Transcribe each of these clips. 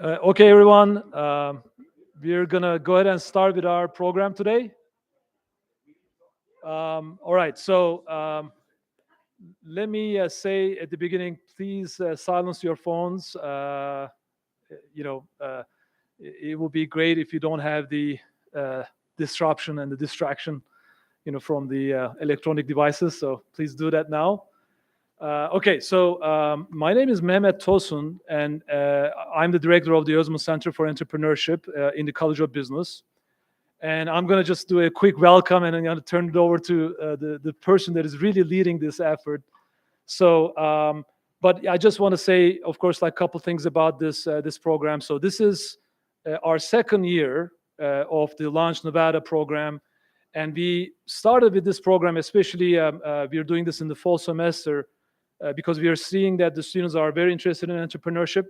Okay, everyone. We're going to go ahead and start with our program today. All right. So let me say at the beginning, please silence your phones. You know, it will be great if you don't have the disruption and the distraction, from the electronic devices. So please do that now. Okay, so my name is Mehmet Tosun, and I'm the director of the Özma Center for Entrepreneurship in the College of Business. And I'm going to just do a quick welcome, and I'm going to turn it over to the person that is really leading this effort. So, but I just want to say, of course, like a couple things about this program. So this is our second year of the Launch Nevada program. And we started with this program, especially we're doing this in the fall semester, because we are seeing that the students are very interested in entrepreneurship,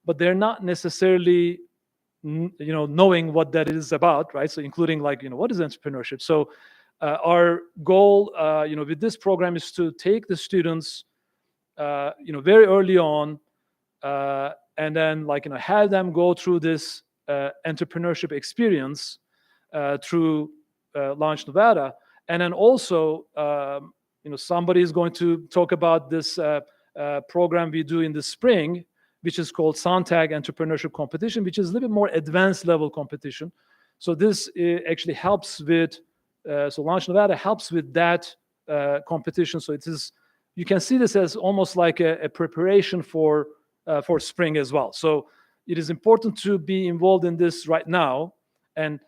but they're not necessarily, knowing what that is about, right? So including like, what is entrepreneurship? So our goal, with this program is to take the students, very early on, and then like, have them go through this entrepreneurship experience through Launch Nevada, and then also, somebody is going to talk about this program we do in the spring, which is called Sontag Entrepreneurship Competition, which is a little bit more advanced level competition. So this actually helps with, so Launch Nevada helps with that competition. So it is, you can see this as almost like a preparation for spring as well. So it is important to be involved in this right now. And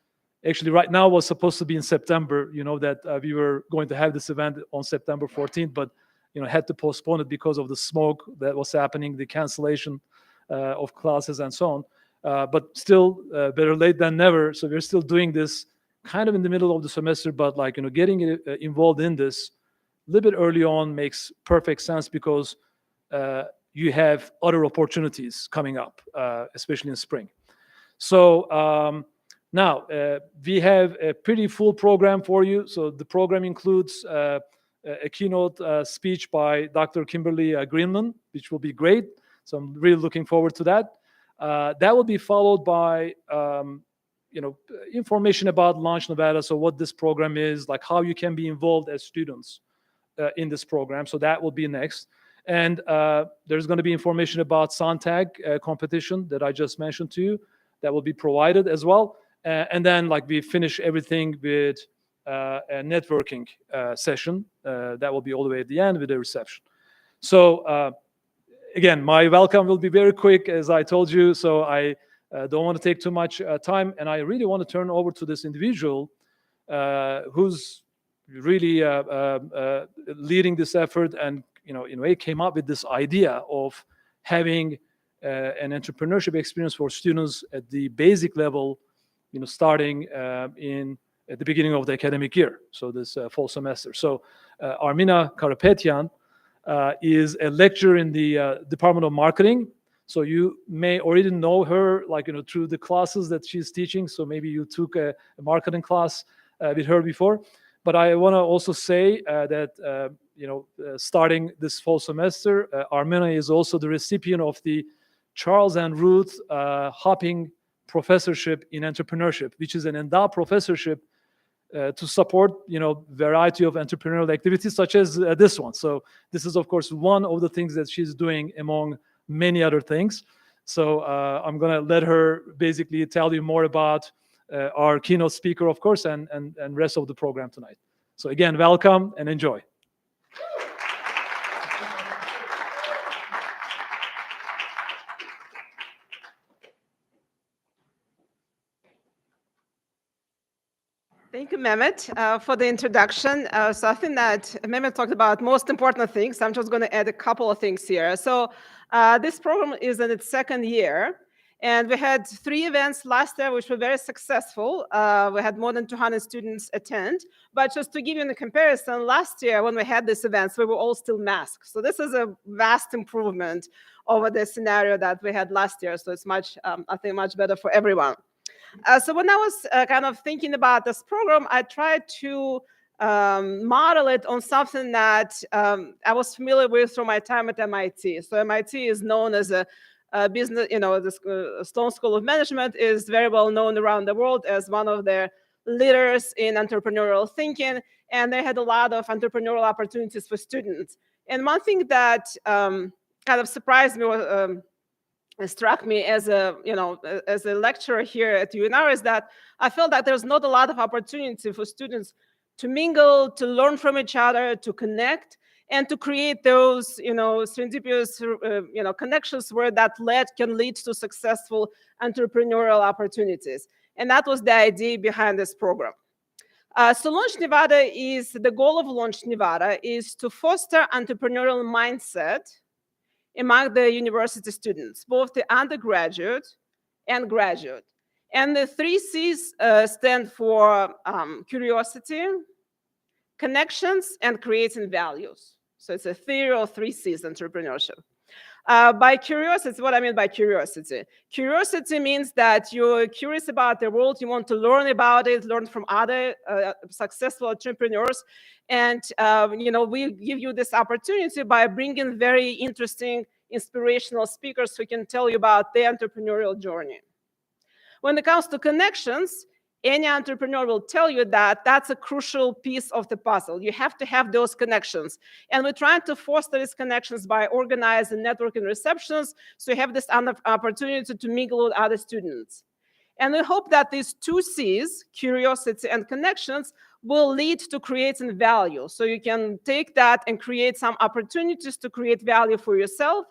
actually, right now was supposed to be in September, that we were going to have this event on September 14th, but, had to postpone it because of the smoke that was happening, the cancellation of classes and so on. But still, better late than never. So we're still doing this kind of in the middle of the semester, but like, getting involved in this a little bit early on makes perfect sense because you have other opportunities coming up, especially in spring. So, now, we have a pretty full program for you. So the program includes a keynote speech by Dr. Kimberly Greenland, which will be great. So I'm really looking forward to that. That will be followed by, information about Launch Nevada. So what this program is, like how you can be involved as students in this program. So that will be next. And there's going to be information about Sontag competition that I just mentioned to you. That will be provided as well. And then like we finish everything with a networking session that will be all the way at the end with a reception. So again, my welcome will be very quick, as I told you. So I don't want to take too much time, and I really want to turn over to this individual who's really leading this effort, and in a way came up with this idea of having an entrepreneurship experience for students at the basic level, starting at the beginning of the academic year, so this fall semester. So Armina Karapetyan is a lecturer in the Department of Marketing. So you may already know her, like, through the classes that she's teaching. So maybe you took a marketing class with her before. But I want to also say that, starting this fall semester, Armina is also the recipient of the Charles and Ruth Hopping Professorship in Entrepreneurship, which is an endowed professorship to support, variety of entrepreneurial activities such as this one. So this is, of course, one of the things that she's doing among many other things. So I'm going to let her basically tell you more about our keynote speaker, of course, and rest of the program tonight. So again, welcome and enjoy. Thank you, Mehmet, for the introduction. So I think that Mehmet talked about most important things. I'm just going to add a couple of things here. So this program is in its second year, and we had 3 events last year, which were very successful. We had more than 200 students attend. But just to give you a comparison, last year when we had these events, we were all still masked. So this is a vast improvement over the scenario that we had last year. So it's much, I think, much better for everyone. So when I was kind of thinking about this program, I tried to model it on something that I was familiar with from my time at MIT. So MIT is known as a business, the Stone School of Management is very well known around the world as one of the leaders in entrepreneurial thinking, and they had a lot of entrepreneurial opportunities for students. And one thing that kind of surprised me or struck me as a lecturer here at UNR is that I felt that there's not a lot of opportunity for students to mingle, to learn from each other, to connect, and to create those serendipitous connections where that can lead to successful entrepreneurial opportunities. And that was the idea behind this program. So the goal of Launch Nevada is to foster entrepreneurial mindset among the university students, both the undergraduate and graduate. And the 3 C's stand for curiosity, connections, and creating values. So it's a theory of 3 C's entrepreneurship. By curiosity, what I mean by curiosity. Curiosity means that you're curious about the world, you want to learn about it, learn from other successful entrepreneurs. And we give you this opportunity by bringing very interesting, inspirational speakers who can tell you about their entrepreneurial journey. When it comes to connections, any entrepreneur will tell you that that's a crucial piece of the puzzle. You have to have those connections. And we're trying to foster these connections by organizing networking receptions, so you have this opportunity to mingle with other students. And we hope that these 2 C's, curiosity and connections, will lead to creating value. So you can take that and create some opportunities to create value for yourself,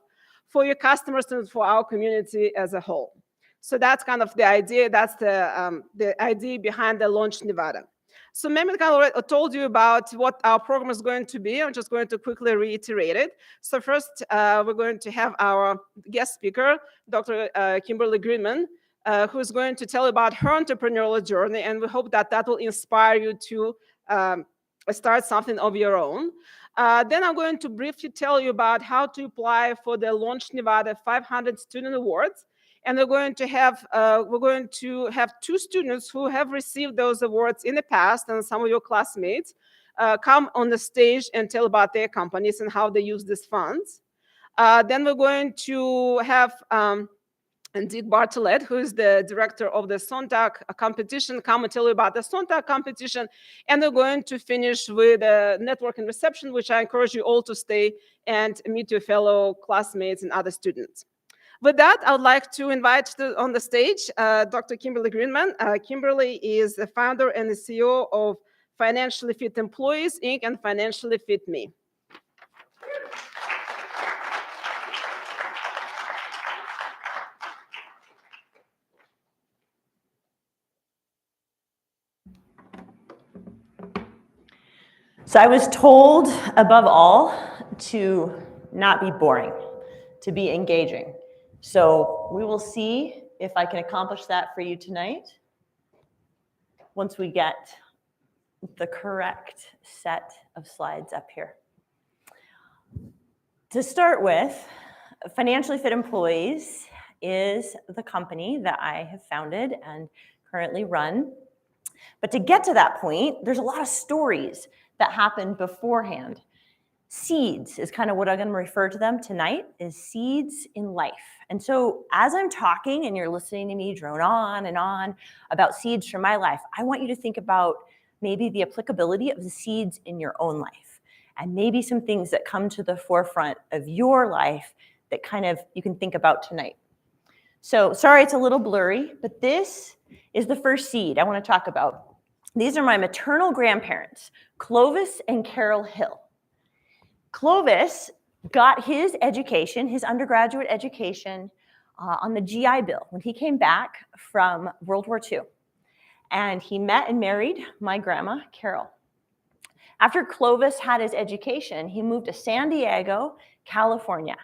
for your customers, and for our community as a whole. So that's kind of the idea. That's the idea behind the Launch Nevada. So Mehmet already told you about what our program is going to be. I'm just going to quickly reiterate it. So first, we're going to have our guest speaker, Dr. Kimberly Greenman, who's going to tell you about her entrepreneurial journey, and we hope that that will inspire you to start something of your own. Then I'm going to briefly tell you about how to apply for the Launch Nevada 500 Student Awards. And we're going to have 2 students who have received those awards in the past, and some of your classmates come on the stage and tell about their companies and how they use these funds. Then we're going to have Dick Bartlett, who is the director of the Sontag competition, come and tell you about the Sontag competition. And we're going to finish with a networking reception, which I encourage you all to stay and meet your fellow classmates and other students. With that, I would like to invite on the stage Dr. Kimberly Greenman. Kimberly is the founder and the CEO of Financially Fit Employees, Inc. and Financially Fit Me. So I was told, above all, to not be boring, to be engaging. So we will see if I can accomplish that for you tonight once we get the correct set of slides up here. To start with, Financially Fit Employees is the company that I have founded and currently run. But to get to that point, there's a lot of stories that happened beforehand. Seeds is kind of what I'm going to refer to them tonight, is seeds in life. And so as I'm talking and you're listening to me drone on and on about seeds from my life, I want you to think about maybe the applicability of the seeds in your own life, and maybe some things that come to the forefront of your life that kind of you can think about tonight. So sorry, it's a little blurry, but this is the first seed I want to talk about. These are my maternal grandparents, Clovis and Carol Hill. Clovis got his education, his undergraduate education, on the GI Bill when he came back from World War II. And he met and married my grandma, Carol. After Clovis had his education, he moved to San Diego, California,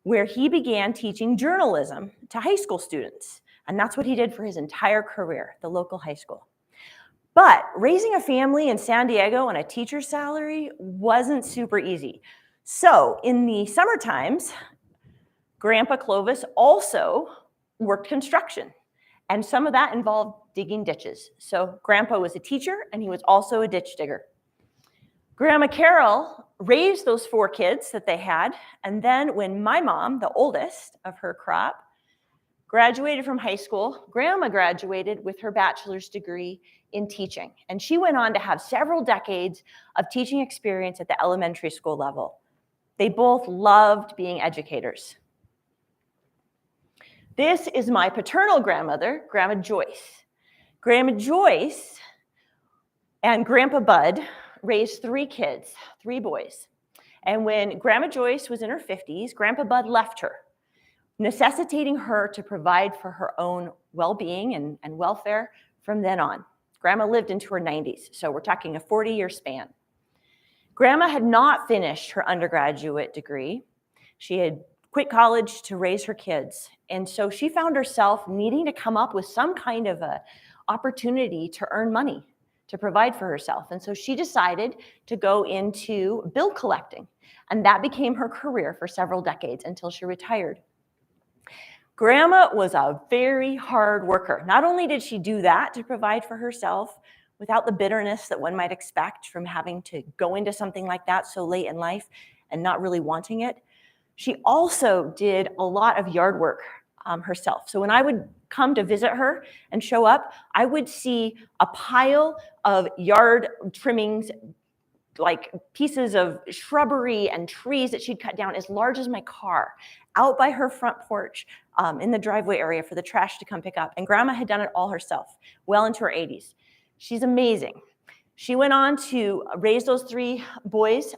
where he began teaching journalism to high school students. And that's what he did for his entire career, the local high school. But raising a family in San Diego on a teacher's salary wasn't super easy. So in the summer times, Grandpa Clovis also worked construction. And some of that involved digging ditches. So Grandpa was a teacher and he was also a ditch digger. Grandma Carol raised those 4 kids that they had, and then when my mom, the oldest of her crop, graduated from high school, Grandma graduated with her bachelor's degree in teaching, and she went on to have several decades of teaching experience at the elementary school level. They both loved being educators. This is my paternal grandmother, Grandma Joyce. Grandma Joyce and Grandpa Bud raised 3 kids, 3 boys. And when Grandma Joyce was in her 50s, Grandpa Bud left her, necessitating her to provide for her own well-being and welfare from then on. Grandma lived into her 90s, so we're talking a 40-year span. Grandma had not finished her undergraduate degree. She had quit college to raise her kids, and so she found herself needing to come up with some kind of a opportunity to earn money to provide for herself. And so she decided to go into bill collecting, and that became her career for several decades until she retired. Grandma was a very hard worker. Not only did she do that to provide for herself without the bitterness that one might expect from having to go into something like that so late in life and not really wanting it, she also did a lot of yard work herself. So when I would come to visit her and show up, I would see a pile of yard trimmings, like pieces of shrubbery and trees that she'd cut down as large as my car, out by her front porch in the driveway area for the trash to come pick up. And Grandma had done it all herself, well into her 80s. She's amazing. She went on to raise those 3 boys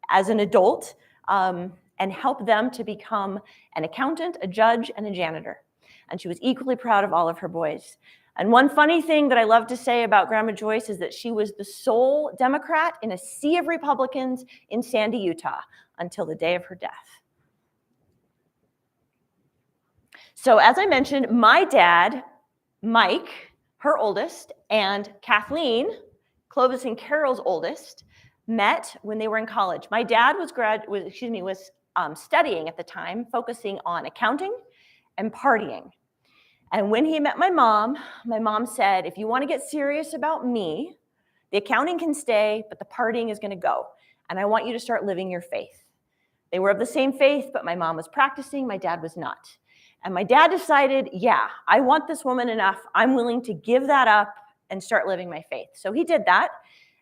as an adult and help them to become an accountant, a judge, and a janitor. And she was equally proud of all of her boys. And one funny thing that I love to say about Grandma Joyce is that she was the sole Democrat in a sea of Republicans in Sandy, Utah, until the day of her death. So as I mentioned, my dad, Mike, her oldest, and Kathleen, Clovis and Carol's oldest, met when they were in college. My dad was studying at the time, focusing on accounting and partying. And when he met my mom said, if you want to get serious about me, the accounting can stay, but the partying is going to go. And I want you to start living your faith. They were of the same faith, but my mom was practicing, my dad was not. And my dad decided, yeah, I want this woman enough. I'm willing to give that up and start living my faith. So he did that.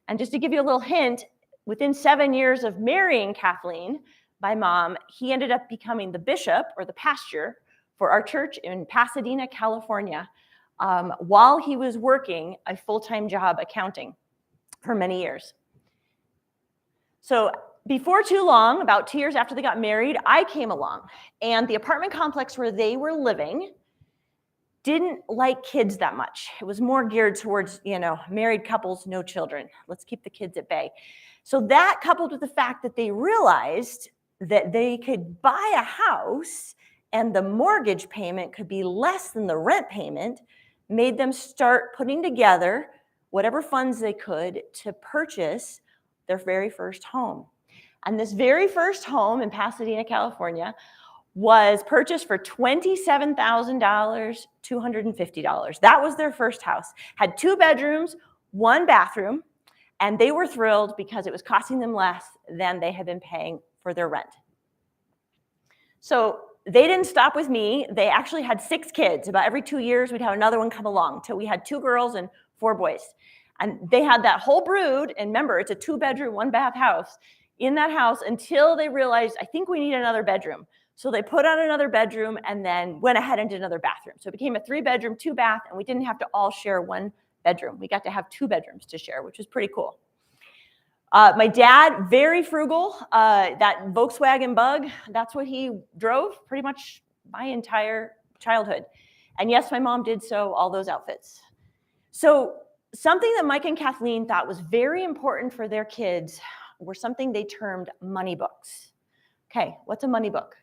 And just to give you a little hint, within 7 years of marrying Kathleen, my mom, he ended up becoming the bishop or the pastor for our church in Pasadena, California, while he was working a full-time job accounting for many years. So before too long, about 2 years after they got married, I came along, and the apartment complex where they were living didn't like kids that much. It was more geared towards, married couples, no children. Let's keep the kids at bay. So that, coupled with the fact that they realized that they could buy a house and the mortgage payment could be less than the rent payment, made them start putting together whatever funds they could to purchase their very first home. And this very first home in Pasadena, California, was purchased for $27,000, $250. That was their first house. Had 2 bedrooms, 1 bathroom, and they were thrilled because it was costing them less than they had been paying for their rent. So they didn't stop with me. They actually had 6 kids. About every 2 years, we'd have another one come along till we had 2 girls and 4 boys. And they had that whole brood, and remember, it's a 2-bedroom, 1-bath house, in that house until they realized, I think we need another bedroom. So they put on another bedroom and then went ahead and did another bathroom. So it became a 3-bedroom, 2-bath, and we didn't have to all share 1 bedroom. We got to have 2 bedrooms to share, which was pretty cool. My dad, very frugal. That Volkswagen Bug, that's what he drove pretty much my entire childhood. And yes, my mom did sew all those outfits. So something that Mike and Kathleen thought was very important for their kids were something they termed money books. Okay, what's a money book?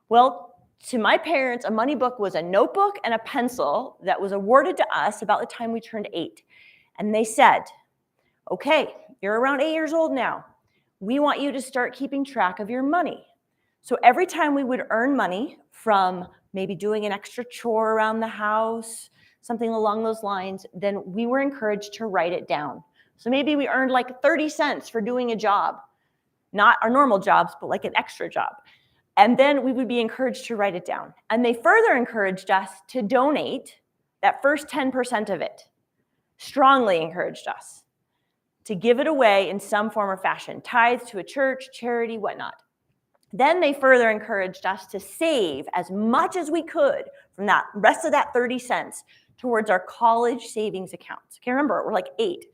Well, to my parents, a money book was a notebook and a pencil that was awarded to us about the time we turned 8. And they said, okay, you're around 8 years old now. We want you to start keeping track of your money. So every time we would earn money from maybe doing an extra chore around the house, something along those lines, then we were encouraged to write it down So maybe we earned like 30 cents for doing a job, not our normal jobs, but like an extra job. And then we would be encouraged to write it down. And they further encouraged us to donate that first 10% of it, strongly encouraged us to give it away in some form or fashion, tithes to a church, charity, whatnot. Then they further encouraged us to save as much as we could from that rest of that 30 cents towards our college savings accounts. Okay, remember, we're like 8,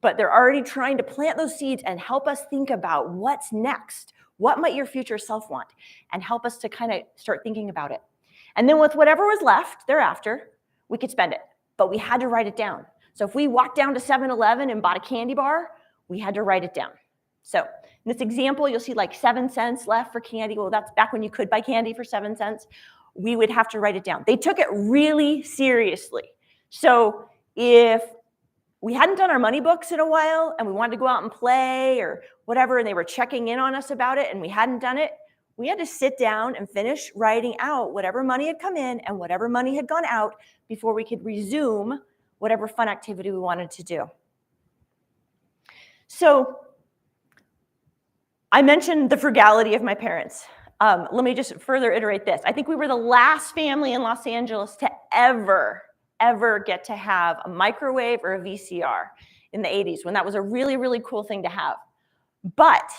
but they're already trying to plant those seeds and help us think about what's next. What might your future self want? And help us to kind of start thinking about it. And then with whatever was left thereafter, we could spend it, but we had to write it down. So if we walked down to 7-Eleven and bought a candy bar, we had to write it down. So in this example, you'll see like 7 cents left for candy. Well, that's back when you could buy candy for 7 cents. We would have to write it down. They took it really seriously. So if we hadn't done our money books in a while and we wanted to go out and play or whatever, and they were checking in on us about it and we hadn't done it, we had to sit down and finish writing out whatever money had come in and whatever money had gone out before we could resume whatever fun activity we wanted to do. So I mentioned the frugality of my parents. Let me just further iterate this. I think we were the last family in Los Angeles to ever get to have a microwave or a VCR in the 80s, when that was a really, really cool thing to have. But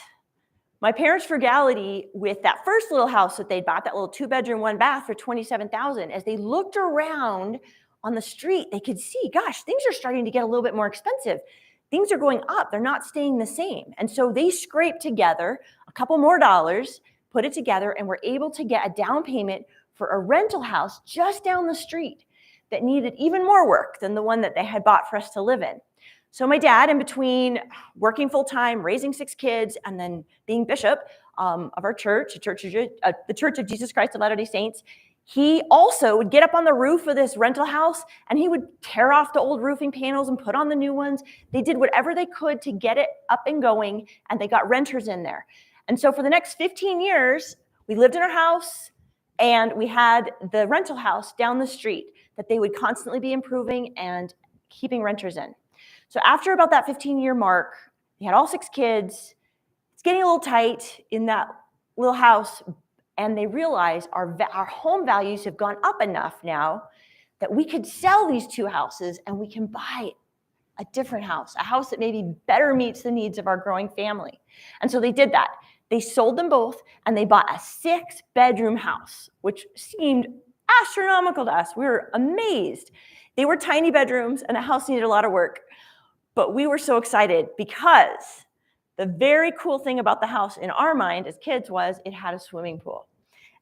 my parents' frugality with that first little house that they bought, that little 2-bedroom, 1-bath for $27,000, as they looked around on the street, they could see, gosh, things are starting to get a little bit more expensive. Things are going up. They're not staying the same. And so they scraped together a couple more dollars, put it together, and were able to get a down payment for a rental house just down the street that needed even more work than the one that they had bought for us to live in. So my dad, in between working full-time, raising 6 kids, and then being bishop of our church, the Church of Jesus Christ of Latter-day Saints, he also would get up on the roof of this rental house and he would tear off the old roofing panels and put on the new ones. They did whatever they could to get it up and going, and they got renters in there. And so for the next 15 years, we lived in our house and we had the rental house down the street that they would constantly be improving and keeping renters in. So after about that 15-year mark, we had all 6 kids. It's getting a little tight in that little house, and they realized our home values have gone up enough now that we could sell these 2 houses and we can buy a different house, a house that maybe better meets the needs of our growing family. And so they did that. They sold them both and they bought a 6-bedroom house, which seemed astronomical to us. We were amazed. They were tiny bedrooms and the house needed a lot of work, but we were so excited because the very cool thing about the house in our mind as kids was it had a swimming pool.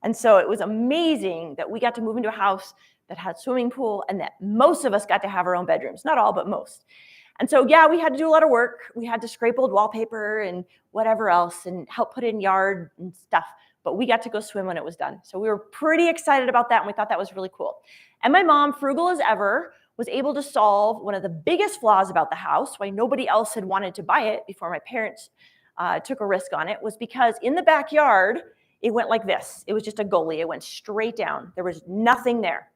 And so it was amazing that we got to move into a house that had a swimming pool and that most of us got to have our own bedrooms. Not all, but most. And so, yeah, we had to do a lot of work. We had to scrape old wallpaper and whatever else and help put in yard and stuff. But we got to go swim when it was done. So we were pretty excited about that, and we thought that was really cool. And my mom, frugal as ever, was able to solve one of the biggest flaws about the house, why nobody else had wanted to buy it before my parents took a risk on it, was because in the backyard, it went like this. It was just a gully. It went straight down. There was nothing there,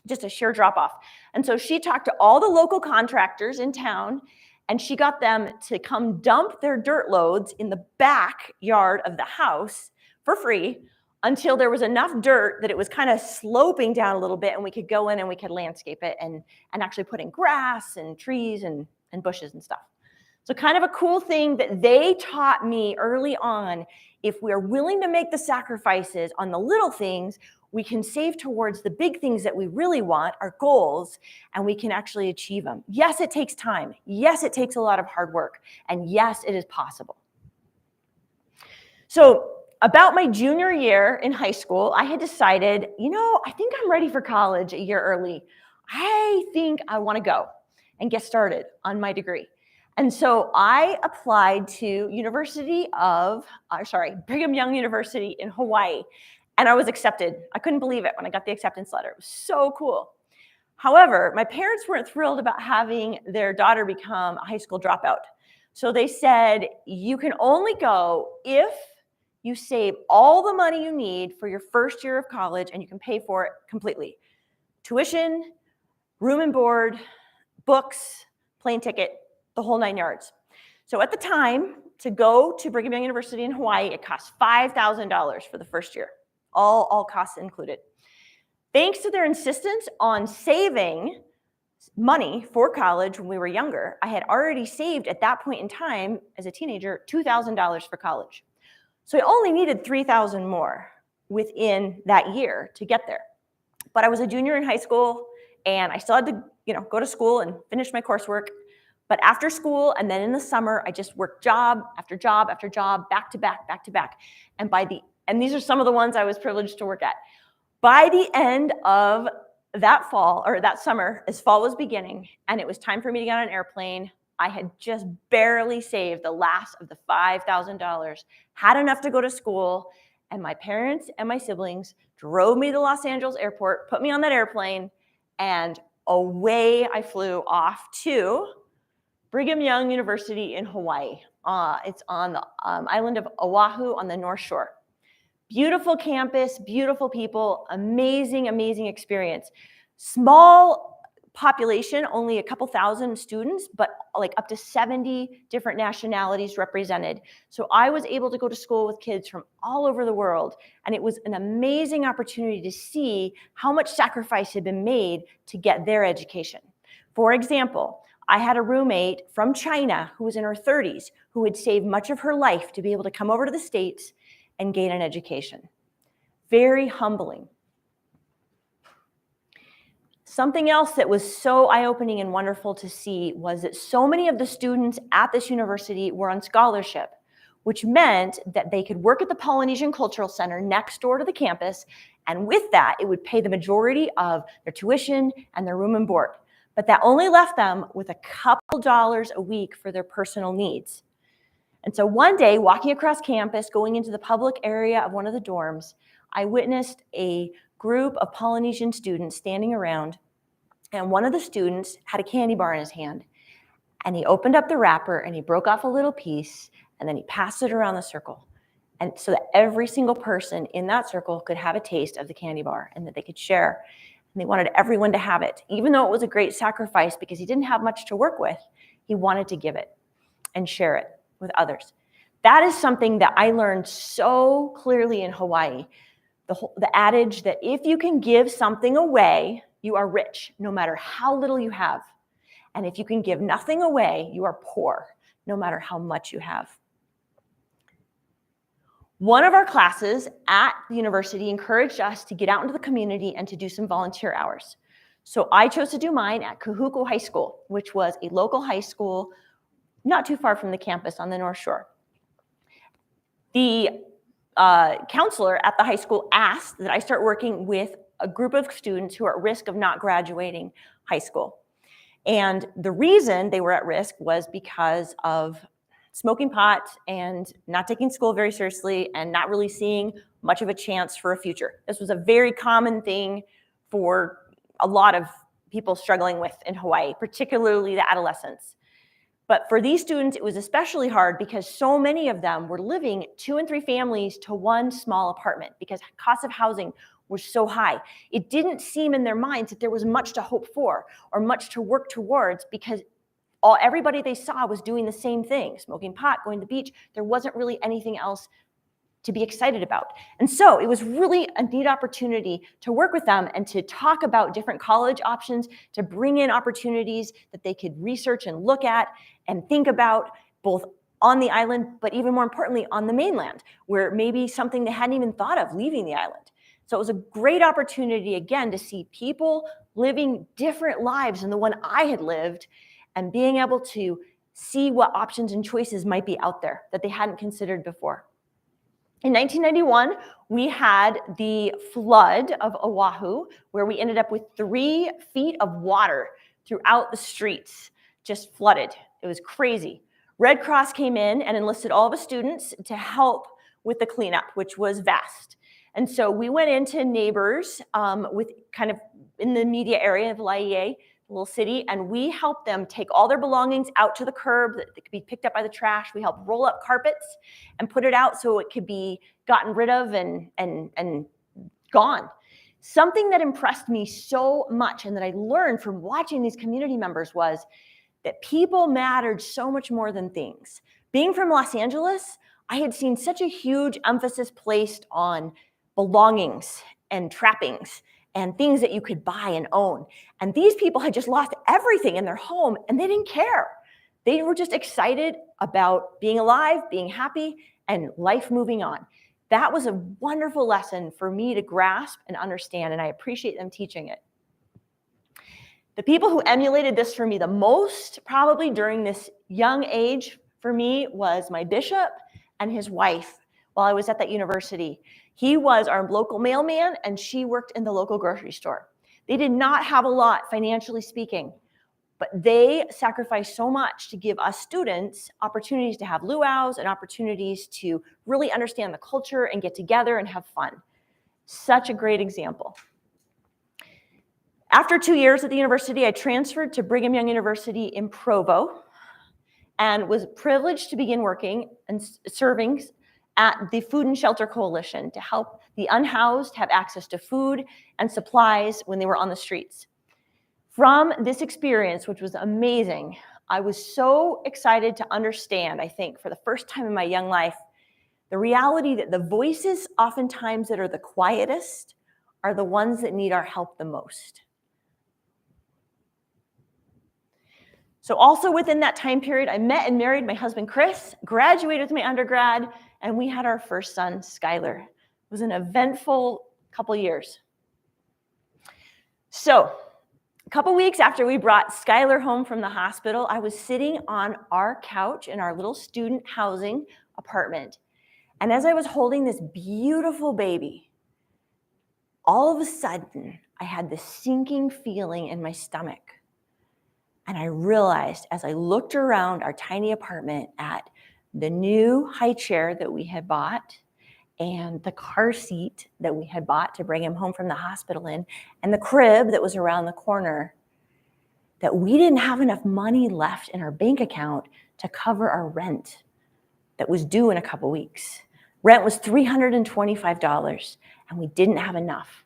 just a sheer drop off. And so she talked to all the local contractors in town, and she got them to come dump their dirt loads in the backyard of the house for free until there was enough dirt that it was kind of sloping down a little bit and we could go in and we could landscape it and actually put in grass and trees and bushes and stuff. So kind of a cool thing that they taught me early on. If we're willing to make the sacrifices on the little things, we can save towards the big things that we really want, our goals, and we can actually achieve them. Yes, it takes time. Yes, it takes a lot of hard work. And yes, it is possible. So about my junior year in high school, I had decided, I think I'm ready for college a year early. I think I want to go and get started on my degree. And so I applied to Brigham Young University in Hawaii, and I was accepted. I couldn't believe it when I got the acceptance letter. It was so cool. However, my parents weren't thrilled about having their daughter become a high school dropout. So they said, you can only go if you save all the money you need for your first year of college and you can pay for it completely. Tuition, room and board, books, plane ticket, the whole 9 yards. So at the time, to go to Brigham Young University in Hawaii, it cost $5,000 for the first year, all costs included. Thanks to their insistence on saving money for college when we were younger, I had already saved at that point in time as a teenager $2,000 for college. So I only needed $3,000 more within that year to get there. But I was a junior in high school and I still had to, go to school and finish my coursework. But after school and then in the summer, I just worked job after job after job, back to back, back to back. And these are some of the ones I was privileged to work at. By the end of that fall, or that summer, as fall was beginning, and it was time for me to get on an airplane, I had just barely saved the last of the $5,000, had enough to go to school, and my parents and my siblings drove me to Los Angeles airport, put me on that airplane, and away I flew off to Brigham Young University in Hawaii. It's on the island of Oahu on the North Shore. Beautiful campus, beautiful people, amazing, amazing experience. Small population, only a couple thousand students, but like up to 70 different nationalities represented. So I was able to go to school with kids from all over the world, and it was an amazing opportunity to see how much sacrifice had been made to get their education. For example, I had a roommate from China who was in her 30s who had saved much of her life to be able to come over to the States and gain an education. Very humbling. Something else that was so eye-opening and wonderful to see was that so many of the students at this university were on scholarship, which meant that they could work at the Polynesian Cultural Center next door to the campus, and with that, it would pay the majority of their tuition and their room and board. But that only left them with a couple dollars a week for their personal needs. And so one day, walking across campus, going into the public area of one of the dorms, I witnessed a group of Polynesian students standing around, and one of the students had a candy bar in his hand. And he opened up the wrapper and he broke off a little piece, and then he passed it around the circle. And so that every single person in that circle could have a taste of the candy bar and that they could share. And they wanted everyone to have it. Even though it was a great sacrifice because he didn't have much to work with, he wanted to give it and share it with others. That is something that I learned so clearly in Hawaii. The adage that if you can give something away, you are rich, no matter how little you have. And if you can give nothing away, you are poor, no matter how much you have. One of our classes at the university encouraged us to get out into the community and to do some volunteer hours. So I chose to do mine at Kahuku High School, which was a local high school not too far from the campus on the North Shore. The counselor at the high school asked that I start working with a group of students who are at risk of not graduating high school. And the reason they were at risk was because of smoking pot and not taking school very seriously and not really seeing much of a chance for a future. This was a very common thing for a lot of people struggling with in Hawaii, particularly the adolescents. But for these students, it was especially hard because so many of them were living 2 and 3 families to one small apartment because cost of housing was so high. It didn't seem in their minds that there was much to hope for or much to work towards because everybody they saw was doing the same thing, smoking pot, going to the beach. There wasn't really anything else to be excited about. And so it was really a neat opportunity to work with them and to talk about different college options, to bring in opportunities that they could research and look at and think about both on the island, but even more importantly, on the mainland, where maybe something they hadn't even thought of leaving the island. So it was a great opportunity, again, to see people living different lives than the one I had lived and being able to see what options and choices might be out there that they hadn't considered before. In 1991, we had the flood of Oahu, where we ended up with 3 feet of water throughout the streets, just flooded. It was crazy. Red Cross came in and enlisted all the students to help with the cleanup, which was vast. And so we went into neighbors with kind of in the immediate area of Laie, little city, and we helped them take all their belongings out to the curb that could be picked up by the trash. We helped roll up carpets and put it out so it could be gotten rid of and gone. Something that impressed me so much and that I learned from watching these community members was that people mattered so much more than things. Being from Los Angeles, I had seen such a huge emphasis placed on belongings and trappings and things that you could buy and own. And these people had just lost everything in their home and they didn't care. They were just excited about being alive, being happy, and life moving on. That was a wonderful lesson for me to grasp and understand, and I appreciate them teaching it. The people who emulated this for me the most, probably during this young age for me, was my bishop and his wife while I was at that university. He was our local mailman, and she worked in the local grocery store. They did not have a lot, financially speaking, but they sacrificed so much to give us students opportunities to have luau's and opportunities to really understand the culture and get together and have fun. Such a great example. After 2 years at the university, I transferred to Brigham Young University in Provo and was privileged to begin working and serving at the Food and Shelter Coalition to help the unhoused have access to food and supplies when they were on the streets. From this experience, which was amazing, I was so excited to understand, I think, for the first time in my young life, the reality that the voices oftentimes that are the quietest are the ones that need our help the most. So also within that time period, I met and married my husband, Chris, graduated with my undergrad, and we had our first son, Skylar. It was an eventful couple years. So a couple weeks after we brought Skylar home from the hospital, I was sitting on our couch in our little student housing apartment. And as I was holding this beautiful baby, all of a sudden, I had this sinking feeling in my stomach. And I realized as I looked around our tiny apartment at the new high chair that we had bought and the car seat that we had bought to bring him home from the hospital in, and the crib that was around the corner, that we didn't have enough money left in our bank account to cover our rent that was due in a couple weeks. Rent was $325, and we didn't have enough.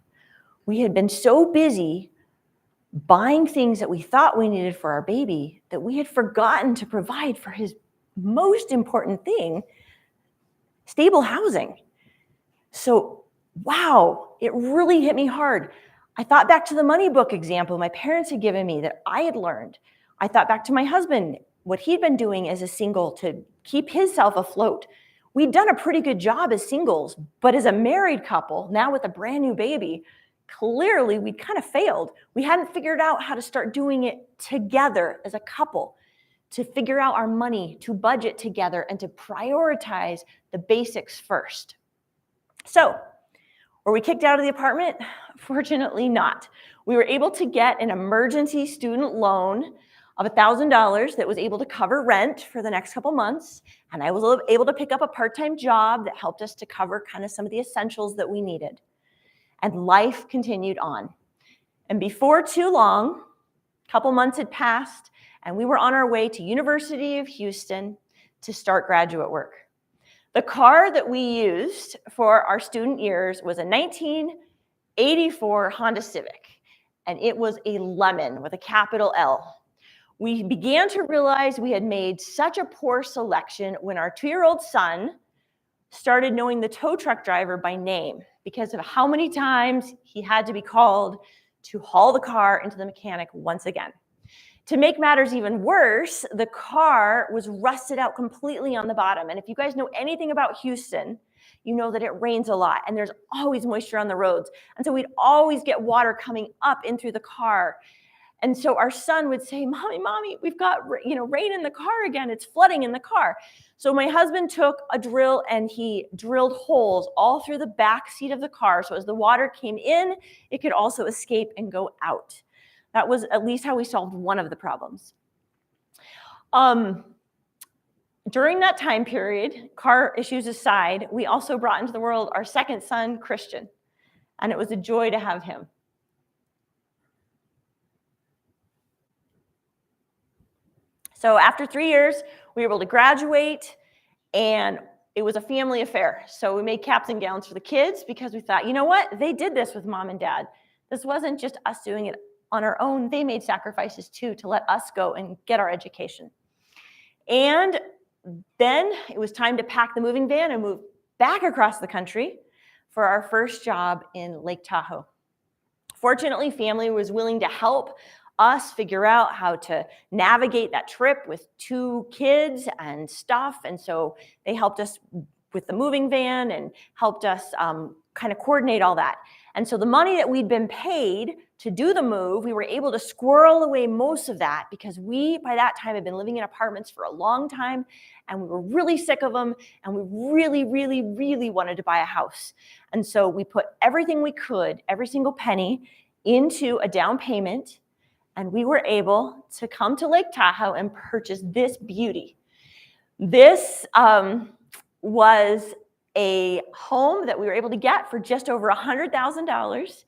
We had been so busy buying things that we thought we needed for our baby that we had forgotten to provide for his most important thing, stable housing. So, wow, it really hit me hard. I thought back to the money book example my parents had given me that I had learned. I thought back to my husband, what he'd been doing as a single to keep himself afloat. We'd done a pretty good job as singles, but as a married couple, now with a brand new baby, clearly we'd kind of failed. We hadn't figured out how to start doing it together as a couple, to figure out our money, to budget together, and to prioritize the basics first. So, were we kicked out of the apartment? Fortunately not. We were able to get an emergency student loan of $1,000 that was able to cover rent for the next couple months, and I was able to pick up a part-time job that helped us to cover kind of some of the essentials that we needed. And life continued on. And before too long, a couple months had passed, and we were on our way to University of Houston to start graduate work. The car that we used for our student years was a 1984 Honda Civic, and it was a lemon with a capital L. We began to realize we had made such a poor selection when our 2-year-old son started knowing the tow truck driver by name because of how many times he had to be called to haul the car into the mechanic once again. To make matters even worse, the car was rusted out completely on the bottom. And if you guys know anything about Houston, you know that it rains a lot and there's always moisture on the roads. And so we'd always get water coming up in through the car. And so our son would say, Mommy, we've got rain in the car again. It's flooding in the car. So my husband took a drill and he drilled holes all through the back seat of the car. So as the water came in, it could also escape and go out. That was at least how we solved one of the problems. During that time period, car issues aside, we also brought into the world our second son, Christian, and it was a joy to have him. So after 3 years, we were able to graduate, and it was a family affair. So we made caps and gowns for the kids because we thought, you know what? They did this with mom and dad. This wasn't just us doing it on our own, they made sacrifices too to let us go and get our education. And then it was time to pack the moving van and move back across the country for our first job in Lake Tahoe. Fortunately, family was willing to help us figure out how to navigate that trip with 2 kids and stuff. And so they helped us with the moving van and helped us kind of coordinate all that. And so the money that we'd been paid to do the move, we were able to squirrel away most of that because we, by that time, had been living in apartments for a long time and we were really sick of them and we really, really, really wanted to buy a house. And so we put everything we could, every single penny, into a down payment, and we were able to come to Lake Tahoe and purchase this beauty. This was a home that we were able to get for just over $100,000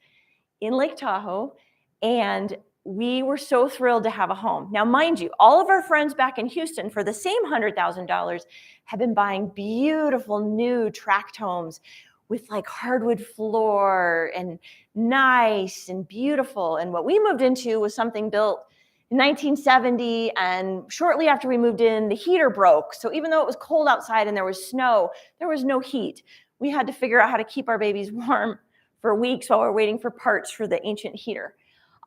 in Lake Tahoe, and we were so thrilled to have a home. Now, mind you, all of our friends back in Houston for the same $100,000 have been buying beautiful new tract homes with like hardwood floor and nice and beautiful. And what we moved into was something built in 1970, and shortly after we moved in, the heater broke. So even though it was cold outside and there was snow, there was no heat. We had to figure out how to keep our babies warm for weeks while we're waiting for parts for the ancient heater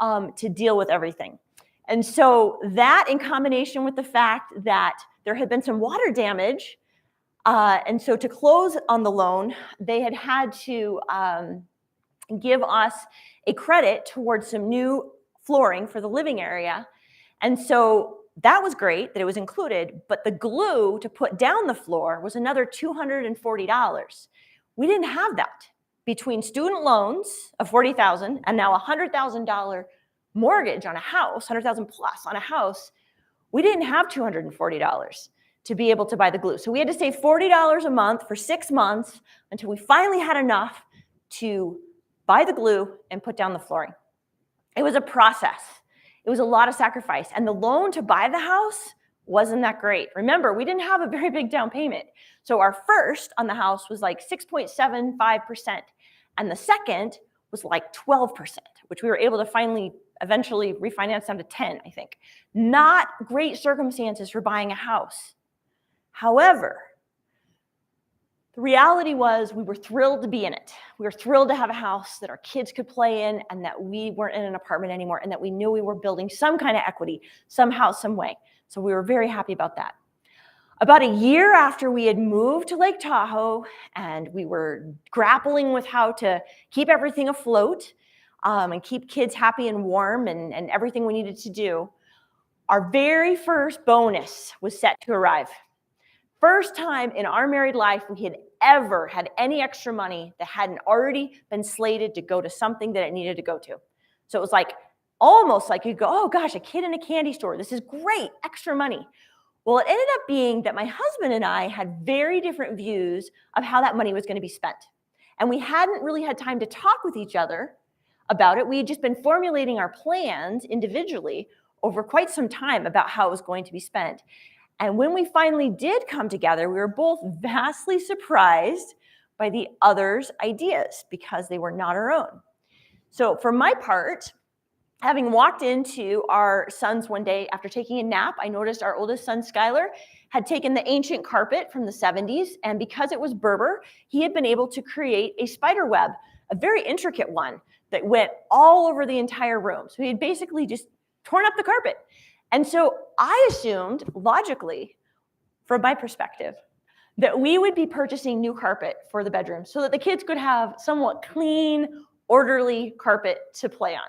to deal with everything. And so that, in combination with the fact that there had been some water damage, and so to close on the loan, they had to give us a credit towards some new flooring for the living area. And so that was great that it was included, but the glue to put down the floor was another $240. We didn't have that. Between student loans of $40,000 and now a $100,000 mortgage on a house, $100,000 plus on a house, we didn't have $240 to be able to buy the glue. So we had to save $40 a month for 6 months until we finally had enough to buy the glue and put down the flooring. It was a process. It was a lot of sacrifice. And the loan to buy the house wasn't that great. Remember, we didn't have a very big down payment. So our first on the house was like 6.75%. And the second was like 12%, which we were able to eventually refinance down to 10, I think. Not great circumstances for buying a house. However, the reality was we were thrilled to be in it. We were thrilled to have a house that our kids could play in and that we weren't in an apartment anymore and that we knew we were building some kind of equity, somehow, some way. So we were very happy about that. About a year after we had moved to Lake Tahoe and we were grappling with how to keep everything afloat and keep kids happy and warm and everything we needed to do, our very first bonus was set to arrive. First time in our married life we had ever had any extra money that hadn't already been slated to go to something that it needed to go to. So it was like almost like you go, oh gosh, a kid in a candy store. This is great, extra money. Well, it ended up being that my husband and I had very different views of how that money was going to be spent. And we hadn't really had time to talk with each other about it. We had just been formulating our plans individually over quite some time about how it was going to be spent. And when we finally did come together, we were both vastly surprised by the other's ideas because they were not our own. So for my part, having walked into our sons one day after taking a nap, I noticed our oldest son, Skylar, had taken the ancient carpet from the 70s, and because it was Berber, he had been able to create a spider web, a very intricate one that went all over the entire room. So he had basically just torn up the carpet. And so I assumed, logically, from my perspective, that we would be purchasing new carpet for the bedroom so that the kids could have somewhat clean, orderly carpet to play on.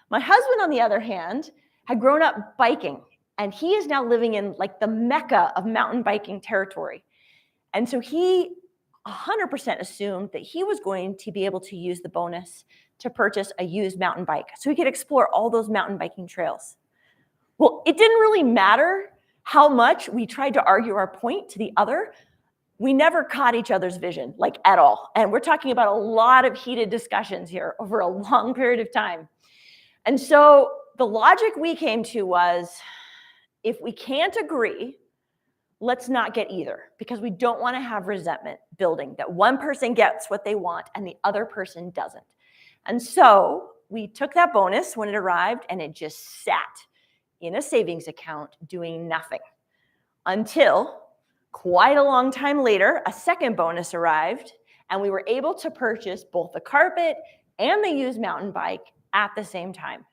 My husband, on the other hand, had grown up biking, and he is now living in like the mecca of mountain biking territory. And so he 100% assumed that he was going to be able to use the bonus to purchase a used mountain bike so he could explore all those mountain biking trails. Well, it didn't really matter how much we tried to argue our point to the other. We never caught each other's vision, like at all. And we're talking about a lot of heated discussions here over a long period of time. And so the logic we came to was, if we can't agree, let's not get either, because we don't want to have resentment building, that one person gets what they want and the other person doesn't. And so we took that bonus when it arrived, and it just sat in a savings account doing nothing until quite a long time later, a second bonus arrived, and we were able to purchase both the carpet and the used mountain bike at the same time.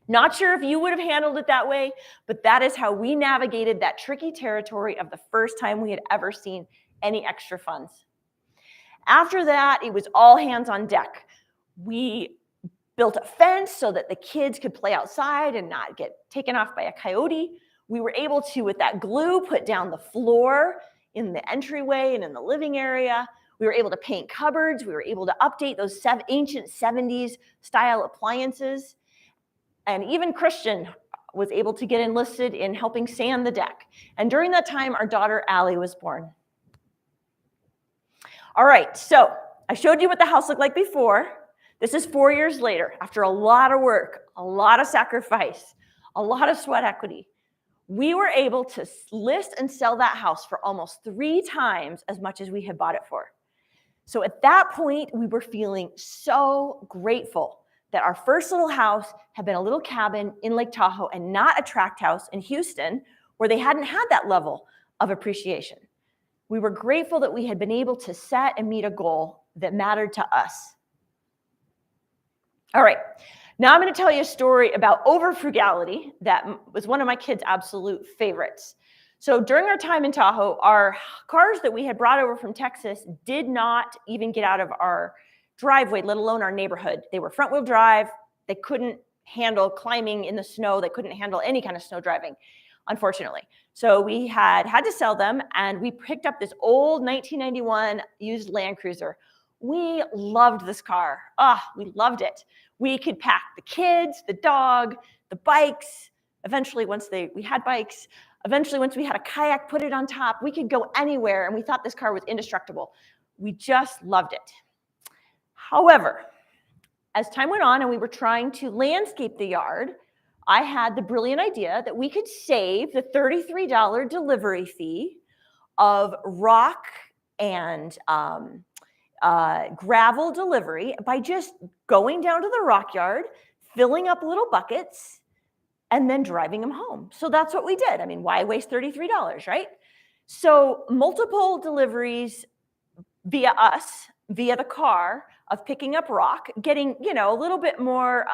Not sure if you would have handled it that way, but that is how we navigated that tricky territory of the first time we had ever seen any extra funds. After that, it was all hands on deck. We built a fence so that the kids could play outside and not get taken off by a coyote. We were able to, with that glue, put down the floor in the entryway and in the living area. We were able to paint cupboards. We were able to update those ancient 70s style appliances. And even Christian was able to get enlisted in helping sand the deck. And during that time, our daughter, Allie, was born. All right, so I showed you what the house looked like before. This is 4 years later, after a lot of work, a lot of sacrifice, a lot of sweat equity. We were able to list and sell that house for almost 3 times as much as we had bought it for. So at that point, we were feeling so grateful that our first little house had been a little cabin in Lake Tahoe and not a tract house in Houston, where they hadn't had that level of appreciation. We were grateful that we had been able to set and meet a goal that mattered to us. All right, now I'm going to tell you a story about over-frugality that was one of my kids' absolute favorites. So during our time in Tahoe, our cars that we had brought over from Texas did not even get out of our driveway, let alone our neighborhood. They were front-wheel drive. They couldn't handle climbing in the snow. They couldn't handle any kind of snow driving, unfortunately. So we had to sell them, and we picked up this old 1991 used Land Cruiser. We loved this car. We loved it. We could pack the kids, the dog, the bikes. Eventually, once we had bikes, eventually once we had a kayak, put it on top, we could go anywhere, and we thought this car was indestructible. We just loved it. However, as time went on and we were trying to landscape the yard, I had the brilliant idea that we could save the $33 delivery fee of rock and gravel delivery by just going down to the rock yard, filling up little buckets, and then driving them home. So that's what we did. I mean, why waste $33, right? So multiple deliveries via us, via the car, of picking up rock, getting, a little bit more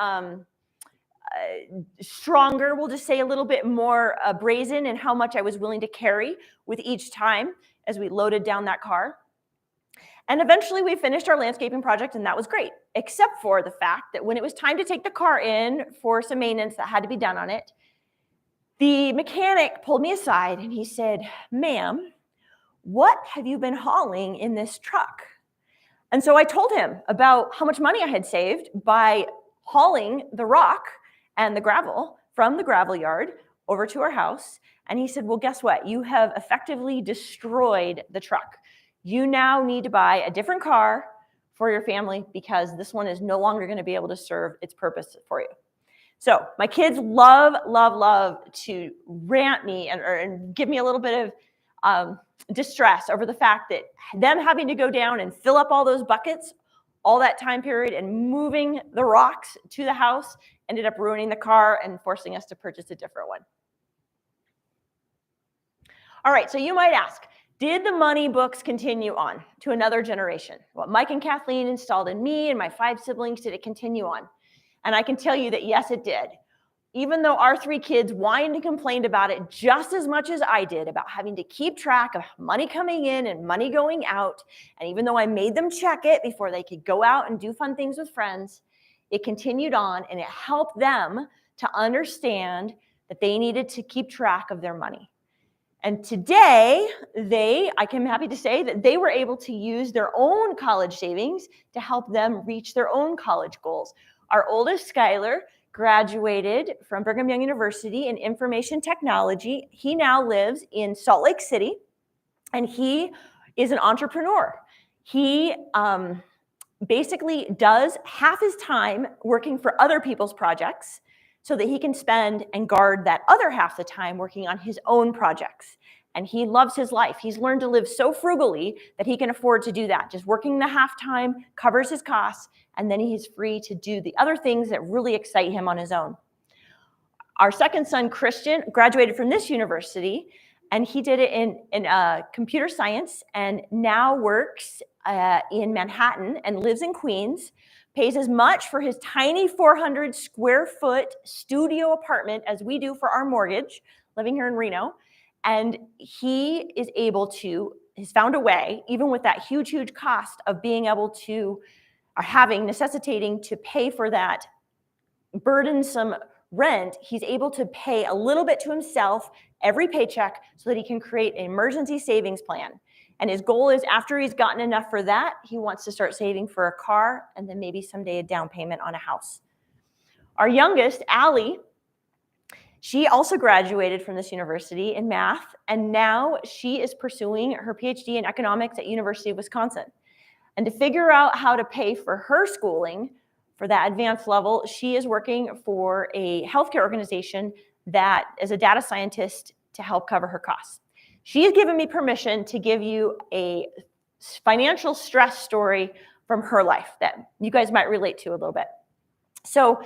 stronger, we'll just say a little bit more brazen in how much I was willing to carry with each time as we loaded down that car. And eventually we finished our landscaping project, and that was great, except for the fact that when it was time to take the car in for some maintenance that had to be done on it, the mechanic pulled me aside and he said, "Ma'am, what have you been hauling in this truck?" And so I told him about how much money I had saved by hauling the rock and the gravel from the gravel yard over to our house. And he said, "Well, guess what? You have effectively destroyed the truck. You now need to buy a different car for your family because this one is no longer going to be able to serve its purpose for you." So my kids love to rant me and give me a little bit of distress over the fact that them having to go down and fill up all those buckets all that time period and moving the rocks to the house ended up ruining the car and forcing us to purchase a different one. All right, so you might ask, did the money books continue on to another generation? What Mike and Kathleen installed in me and my 5 siblings, did it continue on? And I can tell you that yes, it did. Even though our 3 kids whined and complained about it just as much as I did about having to keep track of money coming in and money going out, and even though I made them check it before they could go out and do fun things with friends, it continued on, and it helped them to understand that they needed to keep track of their money. And today, I am happy to say that they were able to use their own college savings to help them reach their own college goals. Our oldest, Skylar, graduated from Brigham Young University in information technology. He now lives in Salt Lake City, and he is an entrepreneur. He basically does half his time working for other people's projects so that he can spend and guard that other half the time working on his own projects. and he loves his life. He's learned to live so frugally that he can afford to do that. Just working the half time covers his costs, and then he's free to do the other things that really excite him on his own. Our second son, Christian, graduated from this university, and he did it in computer science, and now works in Manhattan and lives in Queens, pays as much for his tiny 400 square foot studio apartment as we do for our mortgage, living here in Reno. And he is able to, has found a way, even with that huge, huge cost of being able to, or necessitating to pay for that burdensome rent, he's able to pay a little bit to himself every paycheck so that he can create an emergency savings plan. And his goal is, after he's gotten enough for that, he wants to start saving for a car and then maybe someday a down payment on a house. Our youngest, Allie, she also graduated from this university in math, and now she is pursuing her PhD in economics at University of Wisconsin. And to figure out how to pay for her schooling for that advanced level, she is working for a healthcare organization that is a data scientist to help cover her costs. She has given me permission to give you a financial stress story from her life that you guys might relate to a little bit. So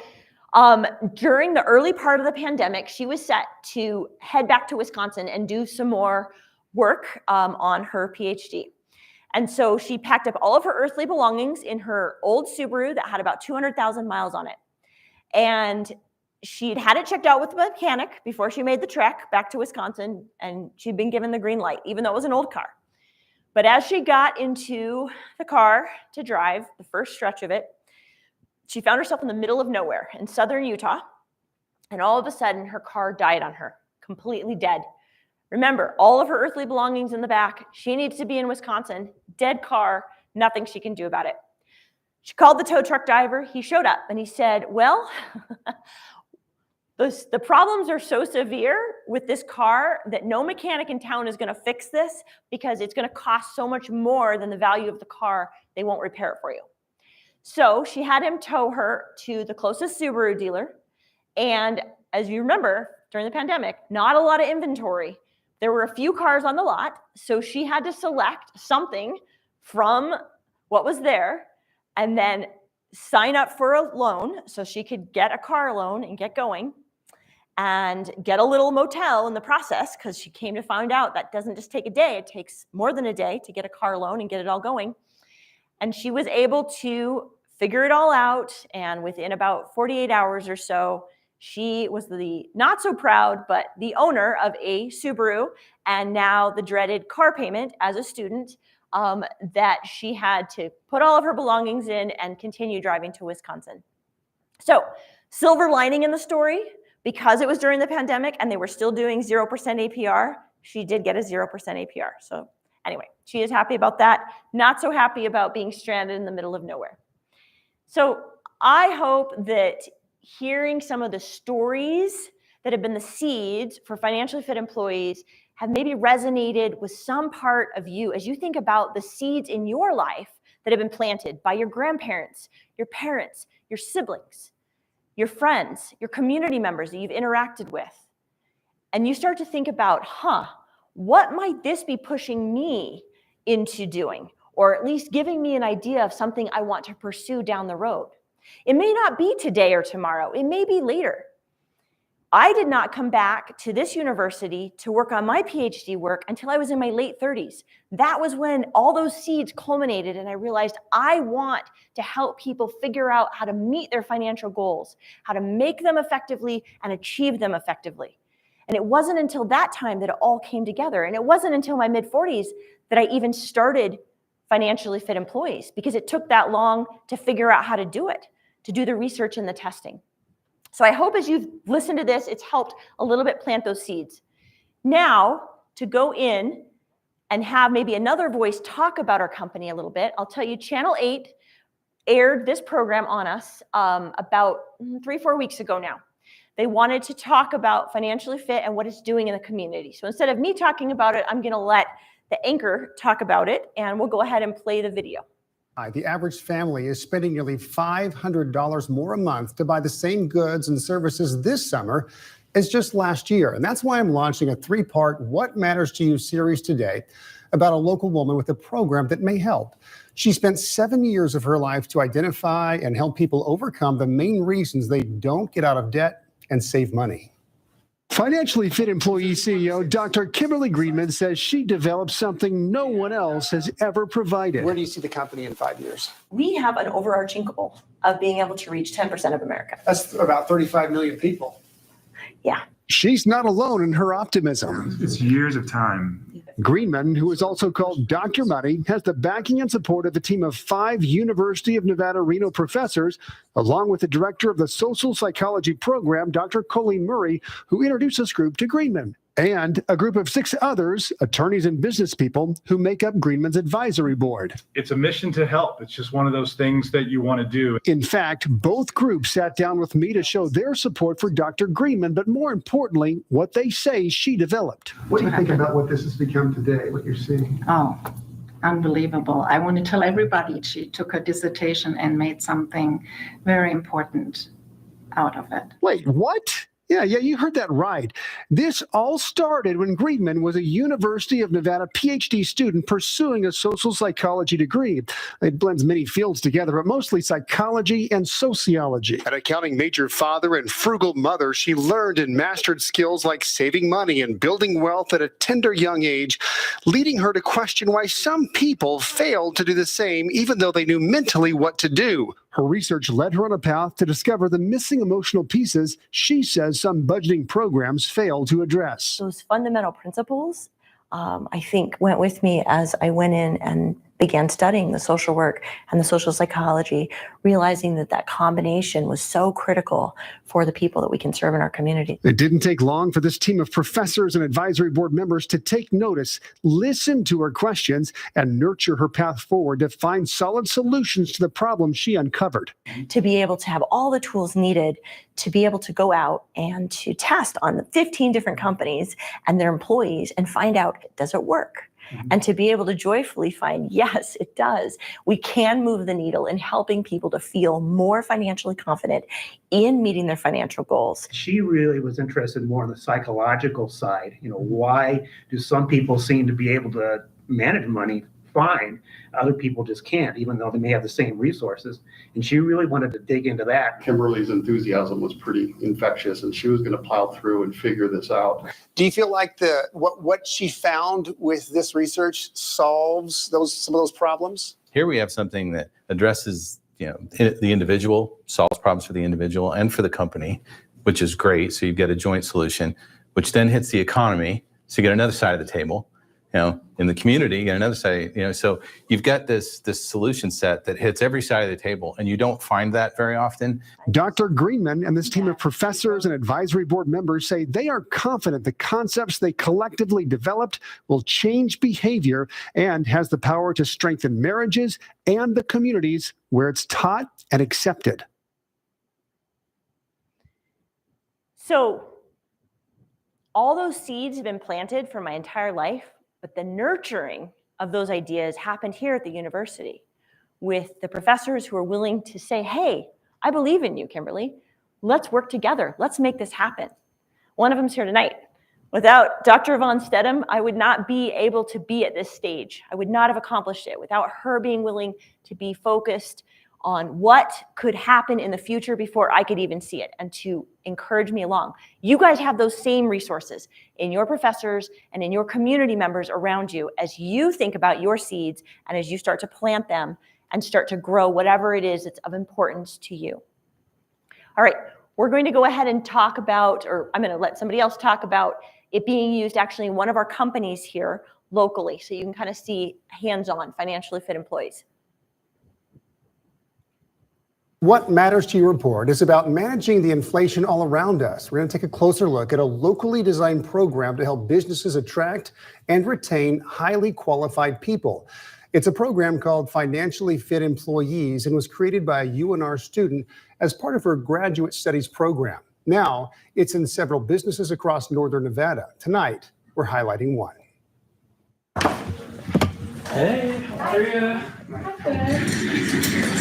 during the early part of the pandemic, she was set to head back to Wisconsin and do some more work on her PhD. And so she packed up all of her earthly belongings in her old Subaru that had about 200,000 miles on it. And she'd had it checked out with the mechanic before she made the trek back to Wisconsin, and she'd been given the green light, even though it was an old car. But as she got into the car to drive, the first stretch of it, she found herself in the middle of nowhere in southern Utah, and all of a sudden her car died on her, completely dead. Remember, all of her earthly belongings in the back. She needs to be in Wisconsin, dead car, nothing she can do about it. She called the tow truck driver. He showed up and he said, well, the problems are so severe with this car that no mechanic in town is going to fix this because it's going to cost so much more than the value of the car. They won't repair it for you. So she had him tow her to the closest Subaru dealer. And as you remember, during the pandemic, not a lot of inventory. There were a few cars on the lot, so she had to select something from what was there and then sign up for a loan so she could get a car loan and get going and get a little motel in the process, because she came to find out that doesn't just take a day, it takes more than a day to get a car loan and get it all going. And she was able to figure it all out, and within about 48 hours or so, she was the not so proud, but the owner of a Subaru, and now the dreaded car payment as a student that she had to put all of her belongings in and continue driving to Wisconsin. So, silver lining in the story, because it was during the pandemic and they were still doing 0% APR, she did get a 0% APR. So anyway, she is happy about that. Not so happy about being stranded in the middle of nowhere. So I hope that hearing some of the stories that have been the seeds for financially fit employees have maybe resonated with some part of you as you think about the seeds in your life that have been planted by your grandparents, your parents, your siblings, your friends, your community members that you've interacted with. And you start to think about, what might this be pushing me into doing? Or at least giving me an idea of something I want to pursue down the road. It may not be today or tomorrow. It may be later. I did not come back to this university to work on my PhD work until I was in my late 30s. That was when all those seeds culminated, and I realized I want to help people figure out how to meet their financial goals, how to make them effectively and achieve them effectively. And it wasn't until that time that it all came together. And it wasn't until my mid-40s that I even started Financially Fit Employees, because it took that long to figure out how to do it, to do the research and the testing. So I hope as you've listened to this, it's helped a little bit plant those seeds. Now, to go in and have maybe another voice talk about our company a little bit, I'll tell you, Channel 8 aired this program on us about 3-4 weeks ago now. They wanted to talk about Financially Fit and what it's doing in the community. So instead of me talking about it, I'm going to let the anchor talk about it, and we'll go ahead and play the video. The average family is spending nearly $500 more a month to buy the same goods and services this summer as just last year. And that's why I'm launching a 3-part What Matters to You series today about a local woman with a program that may help. She spent 7 years of her life to identify and help people overcome the main reasons they don't get out of debt and save money. Financially Fit Employee CEO Dr. Kimberly Greenman says she developed something no one else has ever provided. Where do you see the company in 5 years? We have an overarching goal of being able to reach 10% of America. That's about 35 million people. Yeah. She's not alone in her optimism. It's years of time. Greenman, who is also called Dr. Money, has the backing and support of a team of 5 University of Nevada, Reno professors, along with the director of the social psychology program, Dr. Colleen Murray, who introduced this group to Greenman, and a group of 6 others, attorneys and business people, who make up Greenman's advisory board. It's a mission to help. It's just one of those things that you want to do. In fact, both groups sat down with me to show their support for Dr. Greenman, but more importantly, what they say she developed. What do you think about what this has become today, what you're seeing? Oh, unbelievable. I want to tell everybody she took her dissertation and made something very important out of it. Wait, what? Yeah, you heard that right. This all started when Greenman was a University of Nevada PhD student pursuing a social psychology degree. It blends many fields together, but mostly psychology and sociology. An accounting major father and frugal mother, she learned and mastered skills like saving money and building wealth at a tender young age, leading her to question why some people failed to do the same, even though they knew mentally what to do. Her research led her on a path to discover the missing emotional pieces she says some budgeting programs fail to address. Those fundamental principles, I think, went with me as I went in and began studying the social work and the social psychology, realizing that that combination was so critical for the people that we can serve in our community. It didn't take long for this team of professors and advisory board members to take notice, listen to her questions, and nurture her path forward to find solid solutions to the problems she uncovered. To be able to have all the tools needed to be able to go out and to test on 15 different companies and their employees and find out, does it work? And to be able to joyfully find, yes, it does. We can move the needle in helping people to feel more financially confident in meeting their financial goals. She really was interested more on the psychological side. You know, why do some people seem to be able to manage money fine? Other people just can't, even though they may have the same resources. And she really wanted to dig into that. Kimberly's enthusiasm was pretty infectious, and she was going to plow through and figure this out. Do you feel like what she found with this research solves some of those problems? Here we have something that addresses, the individual, solves problems for the individual and for the company, which is great. So you've got a joint solution, which then hits the economy. So you get another side of the table. In the community, you get another side, so you've got this solution set that hits every side of the table, and you don't find that very often. Dr. Greenman and this team of professors and advisory board members say they are confident the concepts they collectively developed will change behavior and has the power to strengthen marriages and the communities where it's taught and accepted. So all those seeds have been planted for my entire life. But the nurturing of those ideas happened here at the university with the professors who are willing to say, hey, I believe in you, Kimberly. Let's work together. Let's make this happen. One of them's here tonight. Without Dr. Von Stedham, I would not be able to be at this stage. I would not have accomplished it without her being willing to be focused on what could happen in the future before I could even see it and to encourage me along. You guys have those same resources in your professors and in your community members around you as you think about your seeds and as you start to plant them and start to grow whatever it is that's of importance to you. All right, we're going to go ahead and talk about, or I'm going to let somebody else talk about it being used actually in one of our companies here locally, so you can kind of see hands-on financially fit employees. What Matters to You report is about managing the inflation all around us. We're going to take a closer look at a locally designed program to help businesses attract and retain highly qualified people. It's a program called Financially Fit Employees and was created by a UNR student as part of her graduate studies program. Now, it's in several businesses across northern Nevada. Tonight, we're highlighting one. Hey, how are you?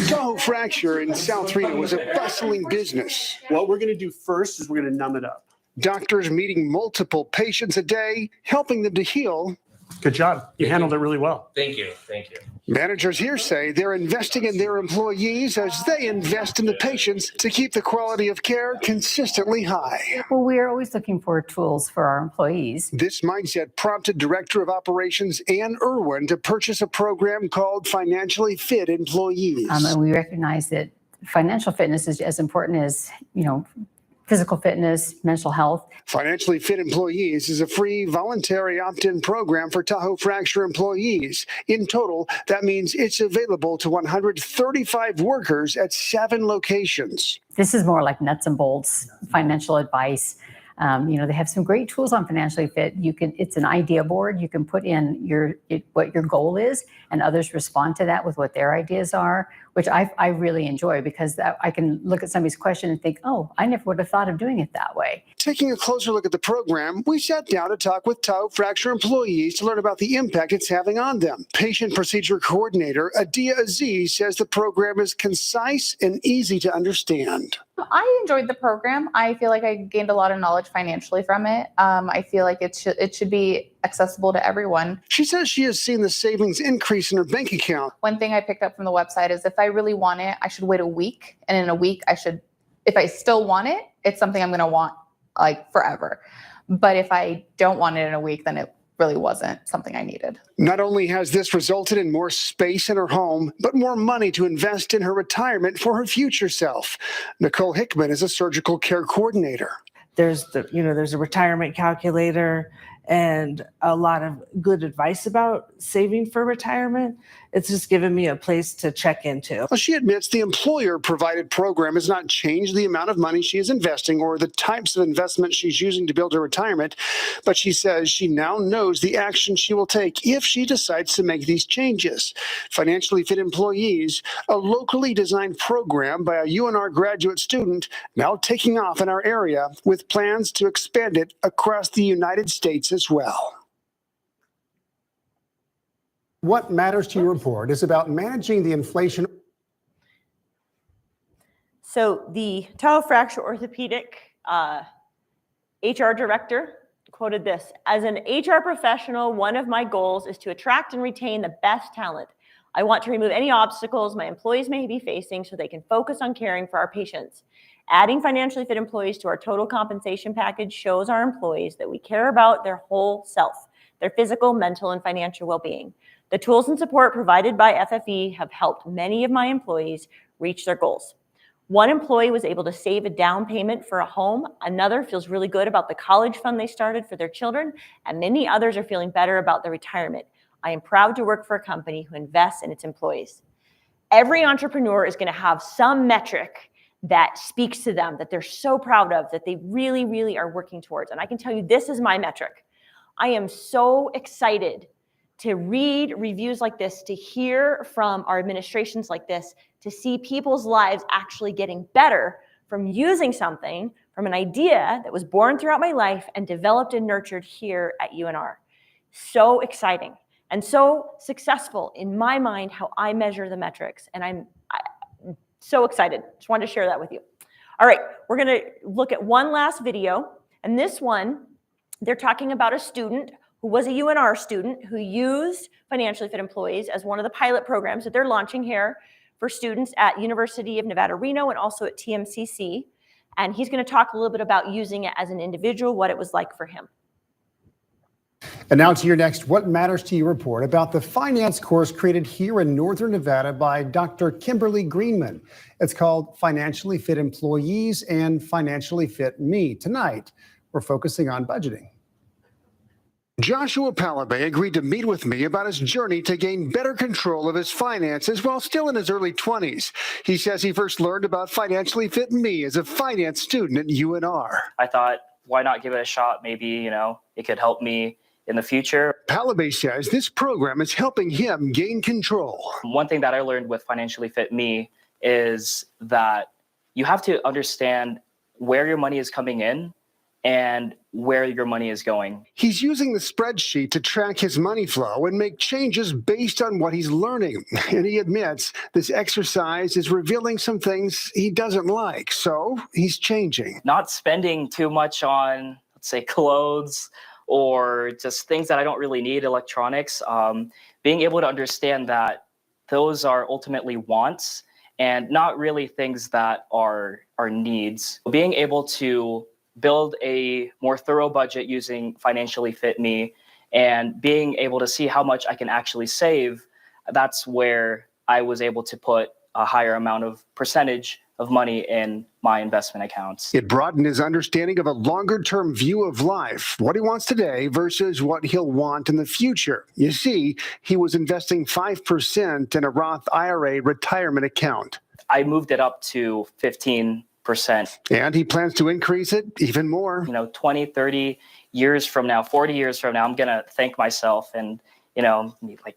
Soho Fracture in South Reno was a bustling business. What we're going to do first is we're going to numb it up. Doctors meeting multiple patients a day, helping them to heal. Good job. You handled it really well. Thank you. Thank you. Managers here say they're investing in their employees as they invest in the patients to keep the quality of care consistently high. Well, we are always looking for tools for our employees. This mindset prompted Director of Operations Ann Irwin to purchase a program called Financially Fit Employees. And we recognize that financial fitness is as important as, physical fitness, mental health. Financially Fit Employees is a free voluntary opt-in program for Tahoe Fracture employees. In total, that means it's available to 135 workers at 7 locations. This is more like nuts and bolts financial advice. They have some great tools on Financially Fit. It's an idea board. You can put in what your goal is, and others respond to that with what their ideas are, which I really enjoy because I can look at somebody's question and think, oh, I never would have thought of doing it that way. Taking a closer look at the program, we sat down to talk with Tahoe Fracture employees to learn about the impact it's having on them. Patient Procedure Coordinator Adia Aziz says the program is concise and easy to understand. I enjoyed the program. I feel like I gained a lot of knowledge financially from it. I feel like it should be accessible to everyone. She says she has seen the savings increase in her bank account. One thing I picked up from the website is if I really want it, I should wait a week. And in a week, if I still want it, it's something I'm going to want like forever. But if I don't want it in a week, then it really wasn't something I needed. Not only has this resulted in more space in her home, but more money to invest in her retirement for her future self. Nicole Hickman is a surgical care coordinator. There's a retirement calculator and a lot of good advice about saving for retirement. It's just given me a place to check into. Well, she admits the employer-provided program has not changed the amount of money she is investing or the types of investments she's using to build her retirement, but she says she now knows the action she will take if she decides to make these changes. Financially Fit Employees, a locally designed program by a UNR graduate student, now taking off in our area with plans to expand it across the United States as well. What Matters to You report is about managing the inflation. So the Tahoe Fracture Orthopedic HR director quoted this: "As an HR professional, one of my goals is to attract and retain the best talent. I want to remove any obstacles my employees may be facing so they can focus on caring for our patients. Adding financially fit employees to our total compensation package shows our employees that we care about their whole self, their physical, mental, and financial well-being. The tools and support provided by FFE have helped many of my employees reach their goals. One employee was able to save a down payment for a home. Another feels really good about the college fund they started for their children, and many others are feeling better about their retirement. I am proud to work for a company who invests in its employees." Every entrepreneur is going to have some metric that speaks to them, that they're so proud of, that they really, really are working towards. And I can tell you, this is my metric. I am so excited to read reviews like this, to hear from our administrations like this, to see people's lives actually getting better from using something, from an idea that was born throughout my life and developed and nurtured here at UNR. So exciting and so successful in my mind, how I measure the metrics. And I'm so excited. Just wanted to share that with you. All right, we're going to look at one last video. And this one, they're talking about a student who was a UNR student who used Financially Fit Employees as one of the pilot programs that they're launching here for students at University of Nevada, Reno, and also at TMCC. And he's going to talk a little bit about using it as an individual, what it was like for him. And now to your next What Matters to You report about the finance course created here in Northern Nevada by Dr. Kimberly Greenman. It's called Financially Fit Employees and Financially Fit Me. Tonight, we're focusing on budgeting. Joshua Palabay agreed to meet with me about his journey to gain better control of his finances while still in his early 20s. He says he first learned about Financially Fit Me as a finance student at UNR. I thought, why not give it a shot? Maybe, it could help me in the future. Palabay says this program is helping him gain control. One thing that I learned with Financially Fit Me is that you have to understand where your money is coming in and where your money is going. He's using the spreadsheet to track his money flow and make changes based on what he's learning. And he admits this exercise is revealing some things he doesn't like, so he's changing. Not spending too much on, let's say, clothes or just things that I don't really need, electronics. Being able to understand that those are ultimately wants and not really things that are needs. Being able to build a more thorough budget using Financially Fit Me and being able to see how much I can actually save, that's where I was able to put a higher amount of percentage of money in my investment accounts. It broadened his understanding of a longer-term view of life, what he wants today versus what he'll want in the future. You see, he was investing 5% in a Roth IRA retirement account. I moved it up to 15%. And he plans to increase it even more. 20, 30 years from now, 40 years from now, I'm going to thank myself and, like,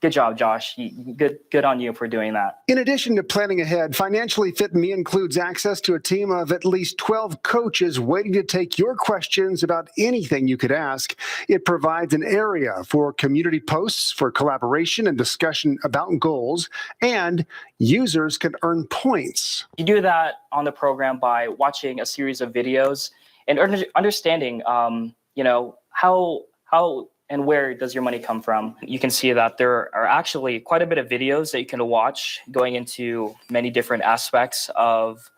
good job, Josh. Good on you for doing that. In addition to planning ahead, Financially Fit Me includes access to a team of at least 12 coaches waiting to take your questions about anything you could ask. It provides an area for community posts, for collaboration and discussion about goals, and users can earn points. You do that on the program by watching a series of videos and understanding, how and where does your money come from? You can see that there are actually quite a bit of videos that you can watch going into many different aspects of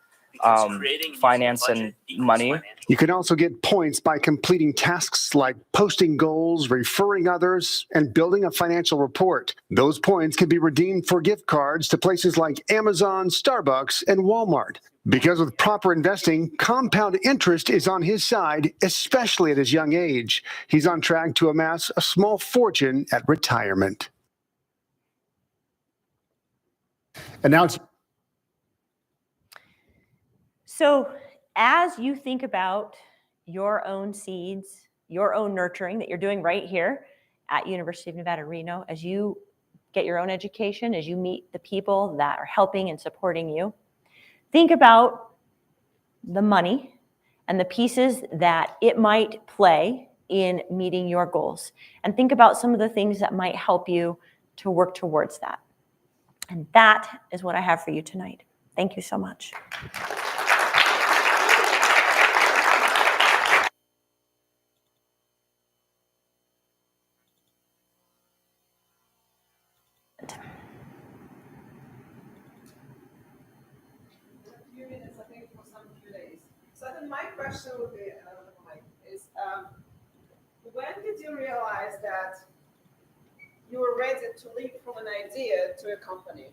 finance and money. You can also get points by completing tasks like posting goals, referring others, and building a financial report. Those points can be redeemed for gift cards to places like Amazon, Starbucks, and Walmart. Because with proper investing, compound interest is on his side, especially at his young age. He's on track to amass a small fortune at retirement. And now it's So as you think about your own seeds, your own nurturing that you're doing right here at University of Nevada, Reno, as you get your own education, as you meet the people that are helping and supporting you, think about the money and the pieces that it might play in meeting your goals. And think about some of the things that might help you to work towards that. And that is what I have for you tonight. Thank you so much. So then my question would be, when did you realize that you were ready to leap from an idea to a company?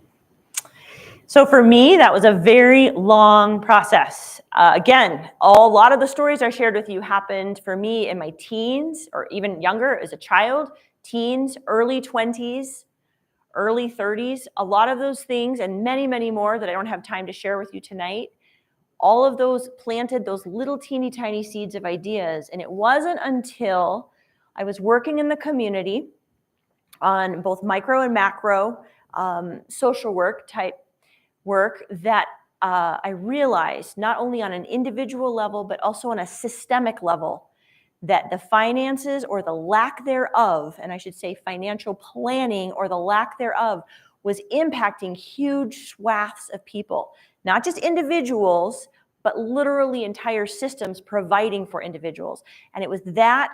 So for me, that was a very long process. Again, a lot of the stories I shared with you happened for me in my teens or even younger as a child, teens, early 20s, early 30s. A lot of those things and many, many more that I don't have time to share with you tonight, all of those planted those little teeny tiny seeds of ideas. And it wasn't until I was working in the community on both micro and macro social work type work that I realized not only on an individual level, but also on a systemic level, that the finances or the lack thereof, and I should say financial planning or the lack thereof, was impacting huge swaths of people, not just individuals, but literally entire systems providing for individuals. And it was that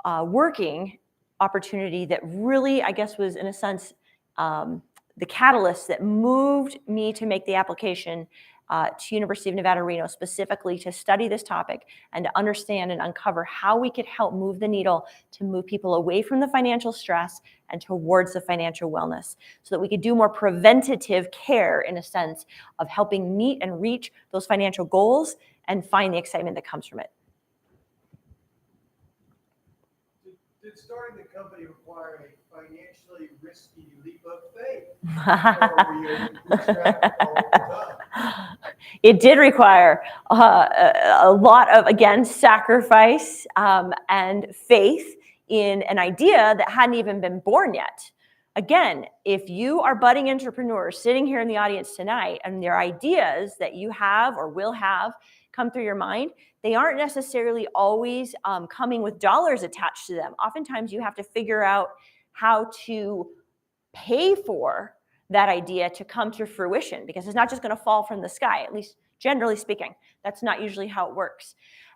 working opportunity that really, I guess, was in a sense, the catalyst that moved me to make the application to University of Nevada, Reno, specifically to study this topic and to understand and uncover how we could help move the needle to move people away from the financial stress and towards the financial wellness so that we could do more preventative care in a sense of helping meet and reach those financial goals and find the excitement that comes from it. Did starting the company require a financially risky leap of faith? Or were you able to bootstrap all the time? It did require a lot of, again, sacrifice and faith in an idea that hadn't even been born yet. again, if you are budding entrepreneurs sitting here in the audience tonight and there are ideas that you have or will have come through your mind, they aren't necessarily always coming with dollars attached to them. Oftentimes you have to figure out how to pay for that idea to come to fruition, because it's not just going to fall from the sky, at least generally speaking. That's not usually how it works.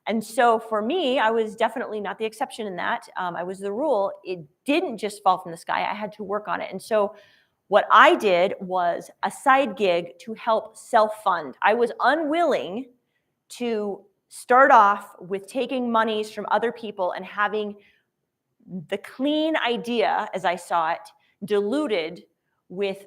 And so for me, I was definitely not the exception in that. I was the rule. It didn't just fall from the sky. I had to work on it. And so what I did was a side gig to help self-fund. I was unwilling to start off with taking monies from other people and having the clean idea, as I saw it, diluted with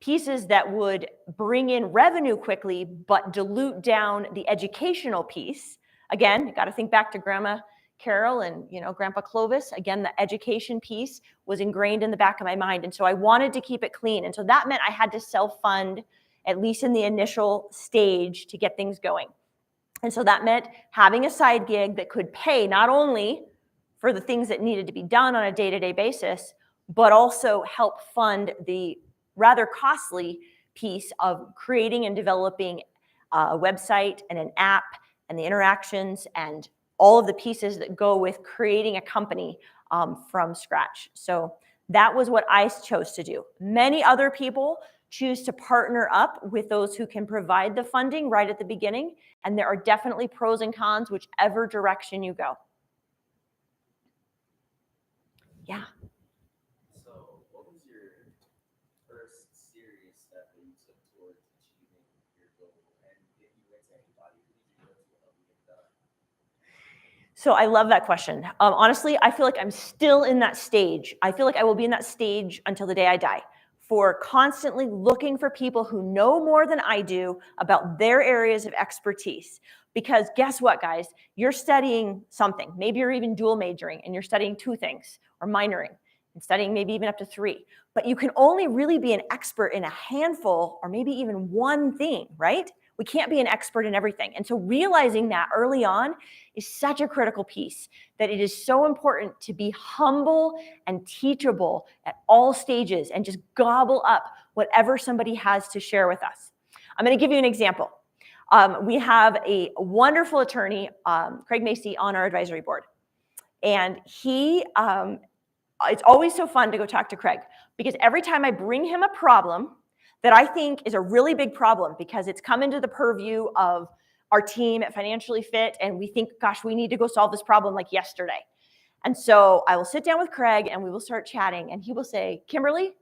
pieces that would bring in revenue quickly, but dilute down the educational piece. Again, you got to think back to Grandma Carol and Grandpa Clovis. Again, the education piece was ingrained in the back of my mind. And so I wanted to keep it clean. And so that meant I had to self-fund, at least in the initial stage, to get things going. And so that meant having a side gig that could pay not only for the things that needed to be done on a day-to-day basis, but also help fund the rather costly piece of creating and developing a website and an app and the interactions and all of the pieces that go with creating a company from scratch. So that was what I chose to do. Many other people choose to partner up with those who can provide the funding right at the beginning. And there are definitely pros and cons, whichever direction you go. Yeah. So what was your first serious step that you took towards achieving your goal? And if you went to anybody, who did you go to help you get it done? So I love that question. Honestly, I feel like I'm still in that stage. I feel like I will be in that stage until the day I die, for constantly looking for people who know more than I do about their areas of expertise. Because guess what, guys? You're studying something. Maybe you're even dual majoring and you're studying 2 things, or minoring and studying maybe even up to 3. But you can only really be an expert in a handful or maybe even one thing, right? We can't be an expert in everything. And so realizing that early on is such a critical piece, that it is so important to be humble and teachable at all stages and just gobble up whatever somebody has to share with us. I'm going to give you an example. We have a wonderful attorney, Craig Macy, on our advisory board. And it's always so fun to go talk to Craig, because every time I bring him a problem that I think is a really big problem, because it's come into the purview of our team at Financially Fit, and we think, gosh, we need to go solve this problem like yesterday. And so I will sit down with Craig and we will start chatting, and he will say, Kimberly,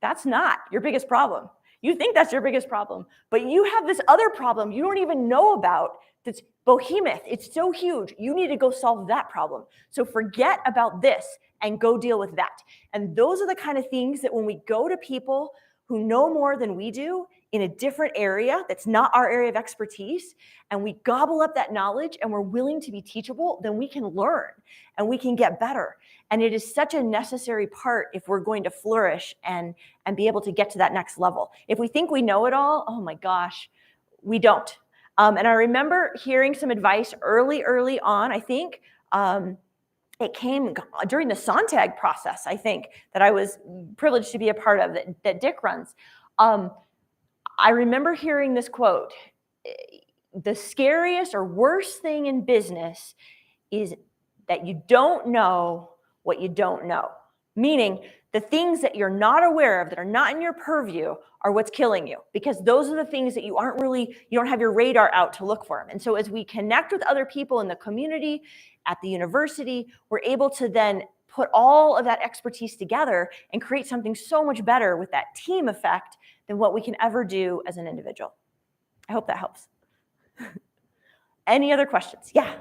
that's not your biggest problem. You think that's your biggest problem, but you have this other problem you don't even know about that's behemoth. It's so huge. You need to go solve that problem. So forget about this and go deal with that. And those are the kind of things that when we go to people who know more than we do in a different area that's not our area of expertise, and we gobble up that knowledge and we're willing to be teachable, then we can learn and we can get better. And it is such a necessary part if we're going to flourish and be able to get to that next level. If we think we know it all, oh my gosh, we don't. And I remember hearing some advice early on, I think, it came during the Sontag process, I think, that I was privileged to be a part of, that Dick runs. I remember hearing this quote: the scariest or worst thing in business is that you don't know what you don't know. Meaning, the things that you're not aware of, that are not in your purview, are what's killing you, because those are the things that you don't have your radar out to look for them. And so as we connect with other people in the community, at the university, we're able to then put all of that expertise together and create something so much better with that team effect than what we can ever do as an individual. I hope that helps. Any other questions? Yeah.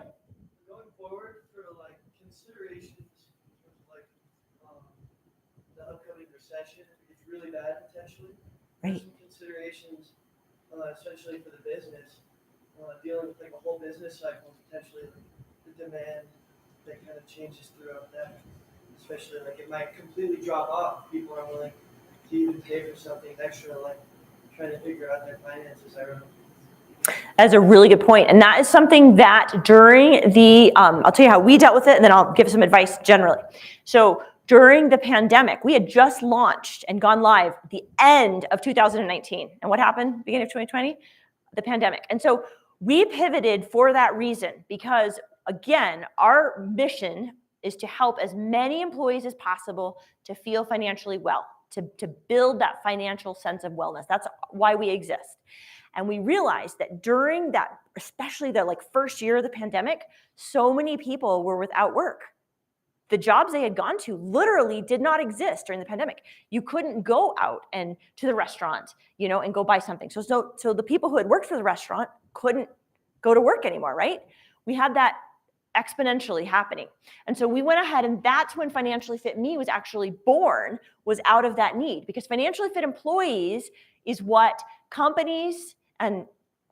Going forward, for considerations, the upcoming recession, it's really bad potentially. Right. Some considerations, essentially for the business, dealing with a whole business cycle, potentially the demand that kind of changes throughout that. Especially it might completely drop off. People are willing to even pay for something extra, trying to figure out their finances. I don't know. That's a really good point. And that is something that during the, I'll tell you how we dealt with it, and then I'll give some advice generally. So during the pandemic. We had just launched and gone live at the end of 2019. And what happened beginning of 2020? The pandemic. And so we pivoted for that reason, because again, our mission is to help as many employees as possible to feel financially well, to build that financial sense of wellness. That's why we exist. And we realized that during that, especially the first year of the pandemic, so many people were without work. The jobs they had gone to literally did not exist during the pandemic. You couldn't go out and to the restaurant, and go buy something. So the people who had worked for the restaurant couldn't go to work anymore, right? We had that exponentially happening. And so we went ahead, and that's when Financially Fit Me was actually born, was out of that need, because financially fit employees is what companies and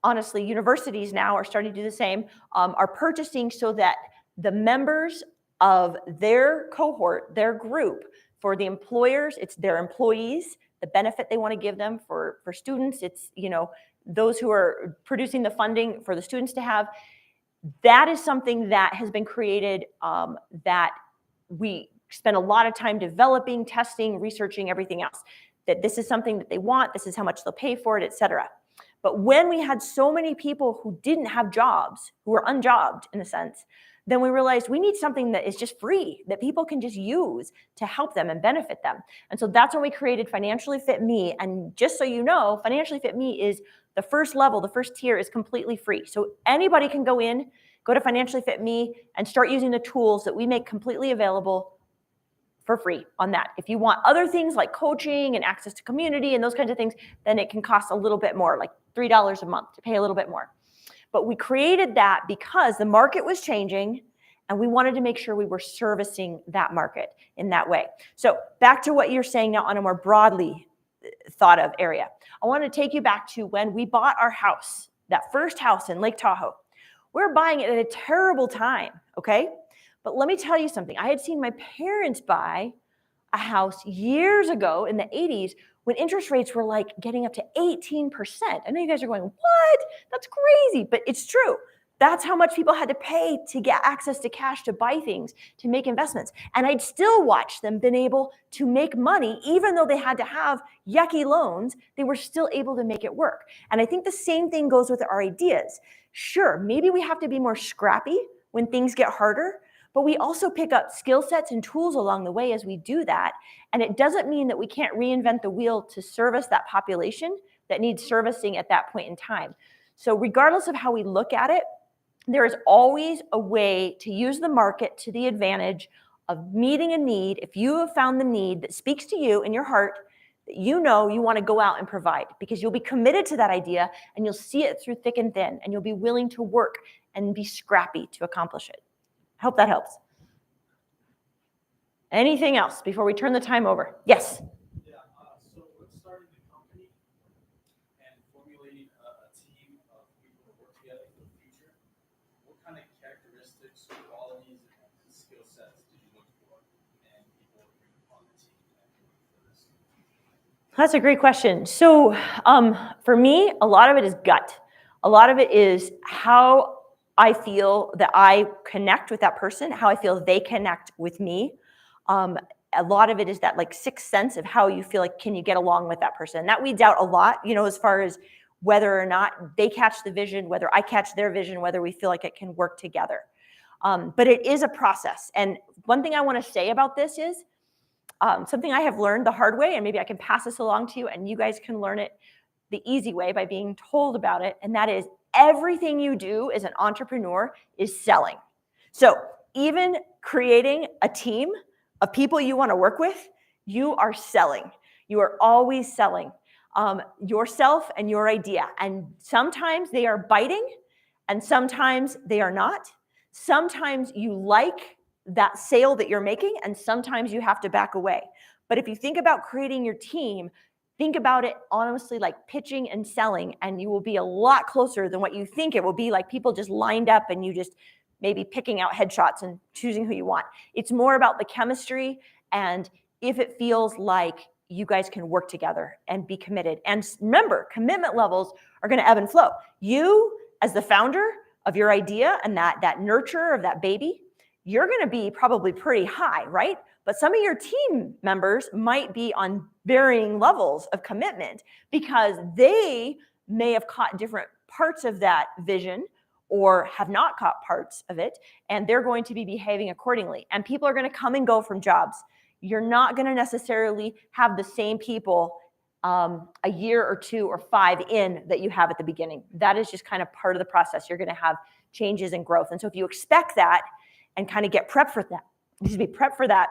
honestly universities now are starting to do the same, are purchasing, so that the members of their cohort, their group, for the employers, it's their employees, the benefit they want to give them. For students, it's those who are producing the funding for the students to have. That is something that has been created, that we spend a lot of time developing, testing, researching, everything else. That this is something that they want, this is how much they'll pay for it, etc. But when we had so many people who didn't have jobs, who were unjobbed in a sense, then we realized we need something that is just free, that people can just use to help them and benefit them. And so that's when we created Financially Fit Me. And just so you know, Financially Fit Me is the first level, the first tier is completely free. So anybody can go to Financially Fit Me and start using the tools that we make completely available for free on that. If you want other things like coaching and access to community and those kinds of things, then it can cost a little bit more, like $3 a month to pay a little bit more. But we created that because the market was changing, and we wanted to make sure we were servicing that market in that way. So back to what you're saying now on a more broadly thought of area. I want to take you back to when we bought our house, that first house in Lake Tahoe. We were buying it at a terrible time, okay? But let me tell you something. I had seen my parents buy a house years ago in the 80s when interest rates were like getting up to 18%. I know you guys are going, what? That's crazy, but it's true. That's how much people had to pay to get access to cash to buy things, to make investments. And I'd still watch them been able to make money, even though they had to have yucky loans, they were still able to make it work. And I think the same thing goes with our ideas. Sure, maybe we have to be more scrappy when things get harder, but we also pick up skill sets and tools along the way as we do that. And it doesn't mean that we can't reinvent the wheel to service that population that needs servicing at that point in time. So regardless of how we look at it, there is always a way to use the market to the advantage of meeting a need. If you have found the need that speaks to you in your heart, that you want to go out and provide, because you'll be committed to that idea and you'll see it through thick and thin, and you'll be willing to work and be scrappy to accomplish it. I hope that helps. Anything else before we turn the time over? Yes. Yeah, so with starting the company and formulating a team of people to work together for the future, what kind of characteristics, qualities, and skill sets did you look for in people to bring on the team for this? That's a great question. So for me, a lot of it is gut. A lot of it is how I feel that I connect with that person, how I feel they connect with me. A lot of it is that sixth sense of how you feel like, can you get along with that person? And that weeds out a lot, as far as whether or not they catch the vision, whether I catch their vision, whether we feel like it can work together. But it is a process. And one thing I want to say about this is something I have learned the hard way, and maybe I can pass this along to you, and you guys can learn it the easy way by being told about it. And that is, everything you do as an entrepreneur is selling. So even creating a team of people you want to work with, you are selling. You are always selling yourself and your idea. And sometimes they are biting, and sometimes they are not. Sometimes you like that sale that you're making, and sometimes you have to back away. But if you think about creating your team, think about it honestly like pitching and selling, and you will be a lot closer than what you think it will be, like people just lined up and you just maybe picking out headshots and choosing who you want. It's more about the chemistry, and if it feels like you guys can work together and be committed. And remember, commitment levels are going to ebb and flow. You, as the founder of your idea and that nurturer of that baby, you're going to be probably pretty high, right? But some of your team members might be on varying levels of commitment because they may have caught different parts of that vision or have not caught parts of it, and they're going to be behaving accordingly. And people are going to come and go from jobs. You're not going to necessarily have the same people a year or 2 or 5 in that you have at the beginning. That is just kind of part of the process. You're going to have changes and growth. And so if you expect that and kind of get prepped for that,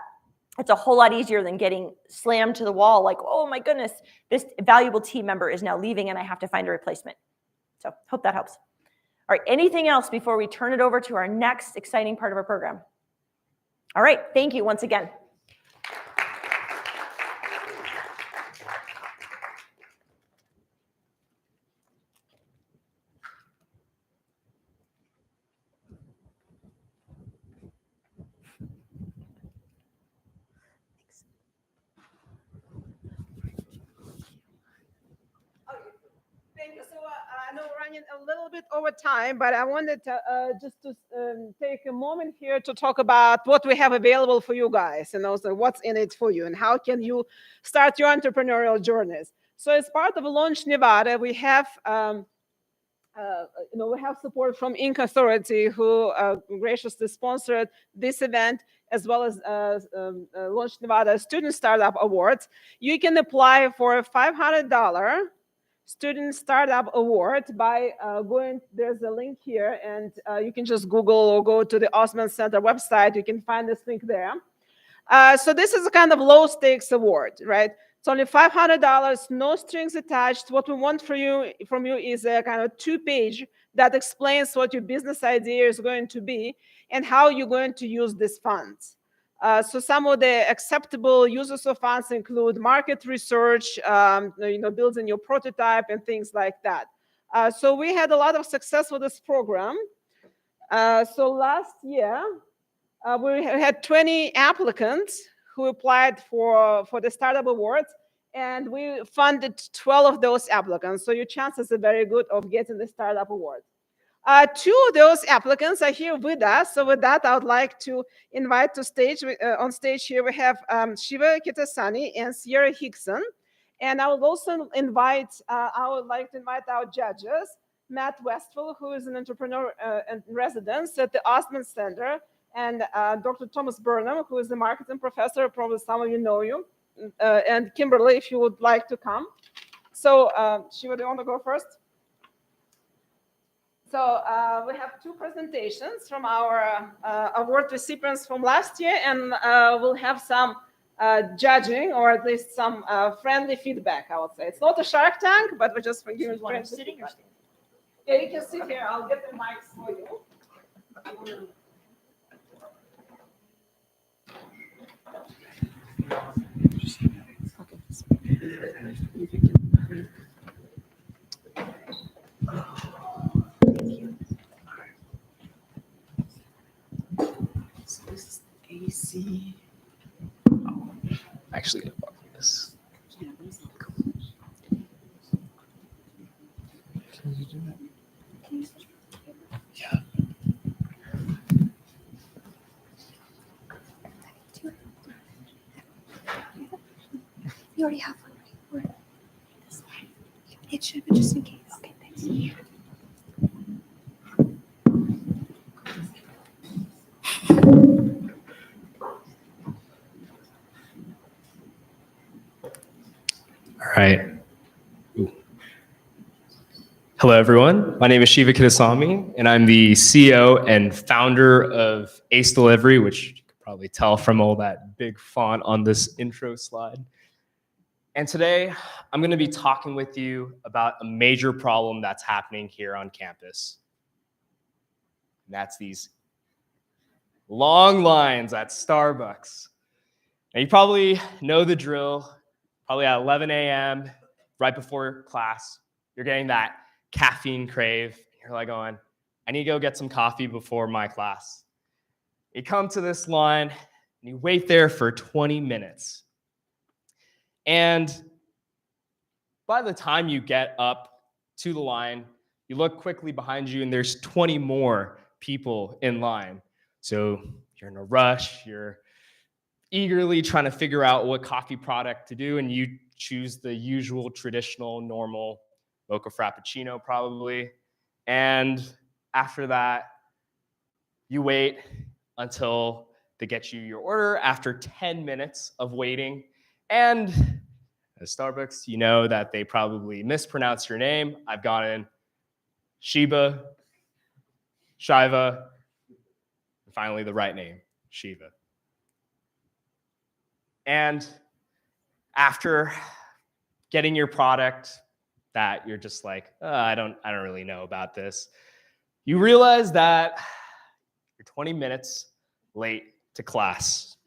it's a whole lot easier than getting slammed to the wall like, oh my goodness, this valuable team member is now leaving and I have to find a replacement. So hope that helps. All right, anything else before we turn it over to our next exciting part of our program? All right, thank you once again. Thank you. So I know we're running a little bit over time, but I wanted to just to take a moment here to talk about what we have available for you guys and also what's in it for you and how can you start your entrepreneurial journeys. So as part of Launch Nevada, we have we have support from Inc. Authority, who graciously sponsored this event, as well as Launch Nevada Student Startup Awards. You can apply for a $500 Student Startup Award by going, there's a link here, and you can just Google or go to the Osmond Center website. You can find this link there. So this is a kind of low stakes award, right? It's only $500, no strings attached. What we want from you is a kind of 2-page that explains what your business idea is going to be and how you're going to use these funds. So some of the acceptable uses of funds include market research, building your prototype and things like that. So we had a lot of success with this program. So last year, we had 20 applicants who applied for the Startup Awards, and we funded 12 of those applicants. So your chances are very good of getting the Startup Award. 2 of those applicants are here with us. So with that, I would like to invite to stage, on stage here, we have Shiva Kitasani and Sierra Hickson. And I would also invite, I would like to invite our judges, Matt Westphal, who is an entrepreneur in residence at the Osmond Center, and Dr. Thomas Burnham, who is a marketing professor, probably some of you know you, and Kimberly, if you would like to come. So Shiva, do you want to go first? So we have 2 presentations from our award recipients from last year, and we'll have some judging, or at least some friendly feedback, I would say. It's not a Shark Tank, but we're just giving friendly feedback. Yeah, you can sit here. I'll get the mics for you. So this is AC. Oh, actually, gonna borrow this. Can you do that? Yeah. You already have one, right? This one. It should, but just in case. Okay, thanks. All right. Ooh. Hello, everyone. My name is Shiva Kitasamy, and I'm the CEO and founder of Ace Delivery, which you can probably tell from all that big font on this intro slide. And today, I'm going to be talking with you about a major problem that's happening here on campus. And that's these long lines at Starbucks. Now, you probably know the drill. Probably at 11 a.m., right before class, you're getting that caffeine crave. You're like going, I need to go get some coffee before my class. You come to this line, and you wait there for 20 minutes. And by the time you get up to the line, you look quickly behind you, and there's 20 more people in line. So you're in a rush, you're eagerly trying to figure out what coffee product to do, and you choose the usual traditional normal mocha frappuccino probably. And after that, you wait until they get you your order after 10 minutes of waiting. And at Starbucks, you know that they probably mispronounced your name. I've gotten Shiva, and finally the right name, Shiva. And after getting your product that you're just like, I don't really know about this, you realize that you're 20 minutes late to class.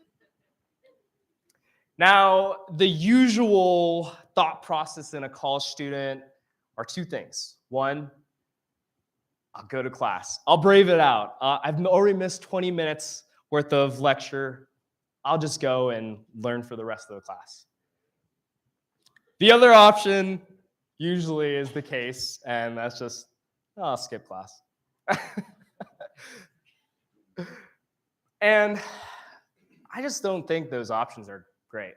Now, the usual thought process in a college student are two things. One, I'll go to class. I'll brave it out. I've already missed 20 minutes worth of lecture. I'll just go and learn for the rest of the class. The other option usually is the case, and that's just, I'll skip class. And I just don't think those options are great.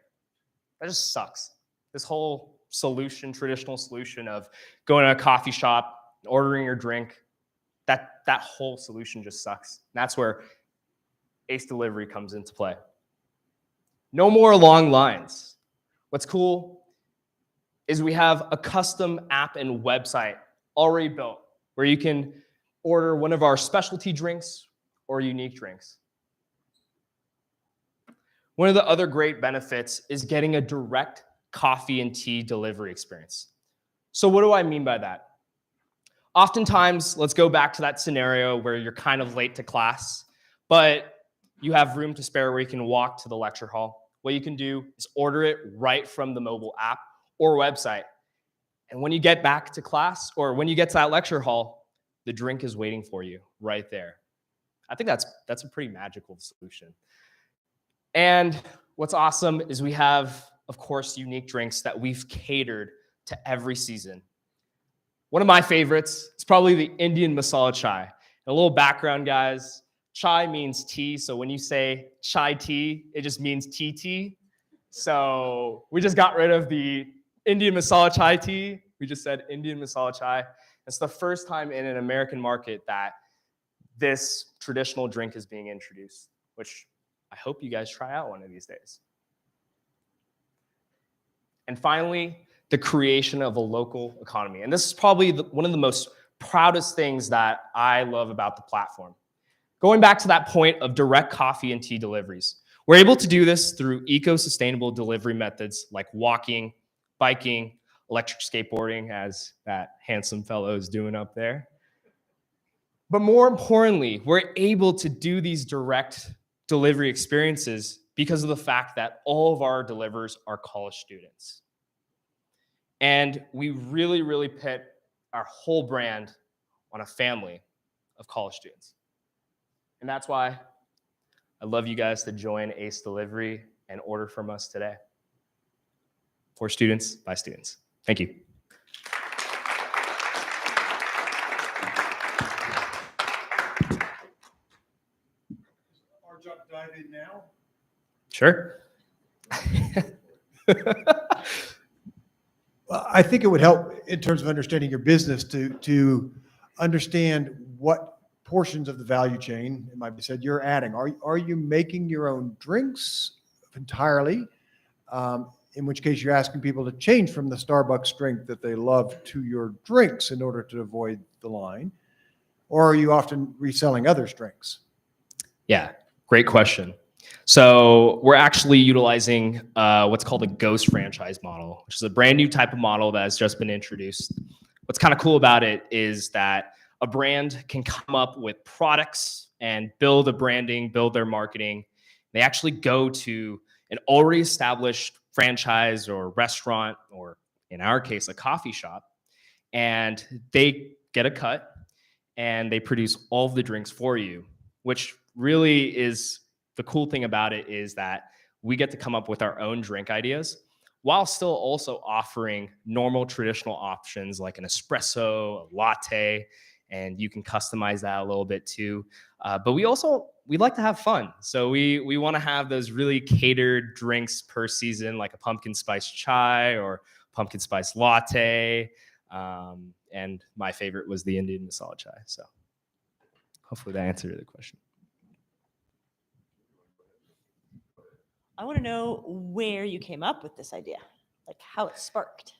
That just sucks. This whole solution, traditional solution of going to a coffee shop, ordering your drink, that whole solution just sucks. And that's where Ace Delivery comes into play. No more long lines. What's cool is we have a custom app and website already built where you can order one of our specialty drinks or unique drinks. One of the other great benefits is getting a direct coffee and tea delivery experience. So what do I mean by that? Oftentimes, let's go back to that scenario where you're kind of late to class, but you have room to spare where you can walk to the lecture hall. What you can do is order it right from the mobile app or website. And when you get back to class or when you get to that lecture hall, the drink is waiting for you right there. I think that's a pretty magical solution. And what's awesome is we have, of course, unique drinks that we've catered to every season. One of my favorites is probably the Indian masala chai. And a little background, guys. Chai means tea, so when you say chai tea, it just means tea tea. So we just got rid of the Indian masala chai tea. We just said Indian masala chai. It's the first time in an American market that this traditional drink is being introduced, which I hope you guys try out one of these days. And finally, the creation of a local economy. And this is probably one of the most proudest things that I love about the platform. Going back to that point of direct coffee and tea deliveries, we're able to do this through eco-sustainable delivery methods like walking, biking, electric skateboarding, as that handsome fellow is doing up there. But more importantly, we're able to do these direct delivery experiences because of the fact that all of our delivers are college students. And we really, really put our whole brand on a family of college students. And that's why I'd love you guys to join Ace Delivery and order from us today. For students, by students. Thank you. Our job dive in now. Sure. Well, I think it would help in terms of understanding your business to understand what portions of the value chain, it might be said, you're adding. Are you making your own drinks entirely? In which case you're asking people to change from the Starbucks drink that they love to your drinks in order to avoid the line? Or are you often reselling others' drinks? Yeah, great question. So we're actually utilizing what's called a ghost franchise model, which is a brand new type of model that has just been introduced. What's kind of cool about it is that a brand can come up with products and build a branding, build their marketing. They actually go to an already established franchise or restaurant, or in our case, a coffee shop, and they get a cut and they produce all of the drinks for you, which really is the cool thing about it is that we get to come up with our own drink ideas while still also offering normal traditional options like an espresso, a latte, and you can customize that a little bit too. But we like to have fun. So we want to have those really catered drinks per season, like a pumpkin spice chai or pumpkin spice latte. And my favorite was the Indian masala chai. So hopefully that answered the question. I want to know where you came up with this idea, like how it sparked.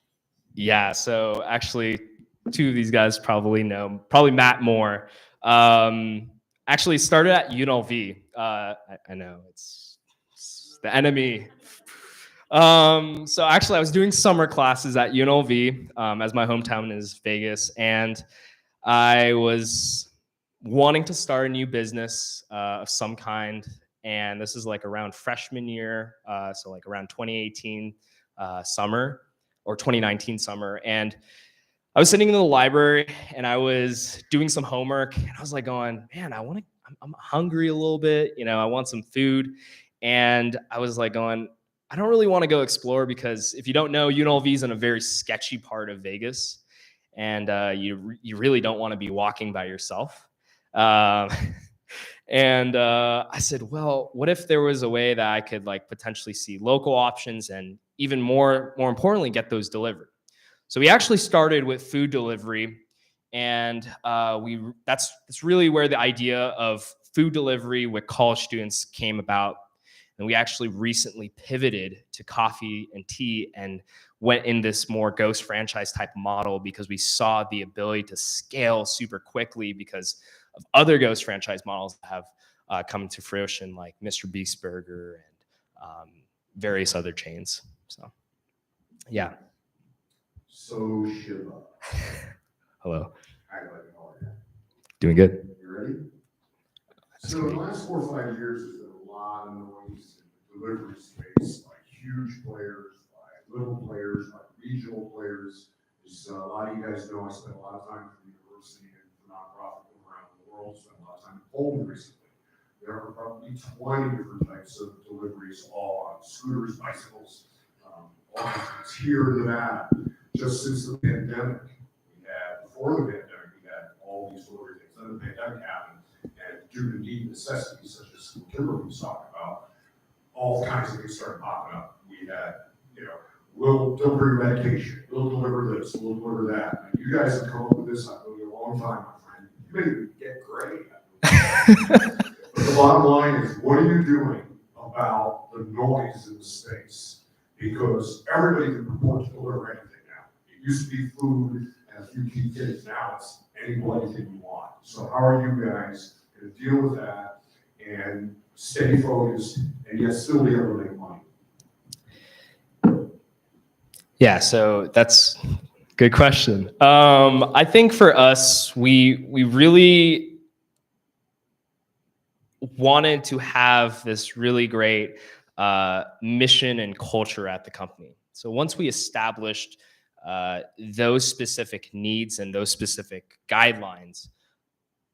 Yeah, so actually, two of these guys probably know, probably Matt more. Actually started at UNLV. I know it's the enemy. So actually, I was doing summer classes at UNLV, as my hometown is Vegas, and I was wanting to start a new business of some kind. And this is like around freshman year, so like around 2018 summer or 2019 summer. And I was sitting in the library and I was doing some homework and I was like going, man, I'm hungry a little bit, I want some food. And I was like going, I don't really want to go explore because if you don't know, UNLV is in a very sketchy part of Vegas, and you really don't want to be walking by yourself. And I said, well, what if there was a way that I could like potentially see local options and even more importantly, get those delivered. So we actually started with food delivery, and that's really where the idea of food delivery with college students came about. And we actually recently pivoted to coffee and tea and went in this more ghost franchise type model because we saw the ability to scale super quickly because of other ghost franchise models that have come to fruition, like Mr. Beast Burger and various other chains. So, yeah. So Shiva. Hello. Hi, buddy. How are you? Doing good. You ready? So in the last 4 or 5 years, there's been a lot of noise in the delivery space, like huge players, like little players, like regional players. As a lot of you guys know, I spent a lot of time at the university and for nonprofit around the world, spent a lot of time in Poland recently. There are probably 20 different types of deliveries, all on scooters, bicycles, all kinds here in Nevada. Just since the pandemic, before the pandemic, we had all these delivery things. Then the pandemic happened, and due to need necessities, such as Kimberly was talking about, all kinds of things started popping up. We had, we'll deliver medication, we'll deliver this, we'll deliver that. And you guys have come up with this, I've known you a long time, my friend. You may even get great. But the bottom line is, what are you doing about the noise in the space? Because everybody can purport to deliver anything now. It used to be food and a few key things. Now it's anything you want. So how are you guys going to deal with that and stay focused and yet still be able to make money? Yeah, so that's a good question. I think for us, we really wanted to have this really great mission and culture at the company. So once we established those specific needs and those specific guidelines,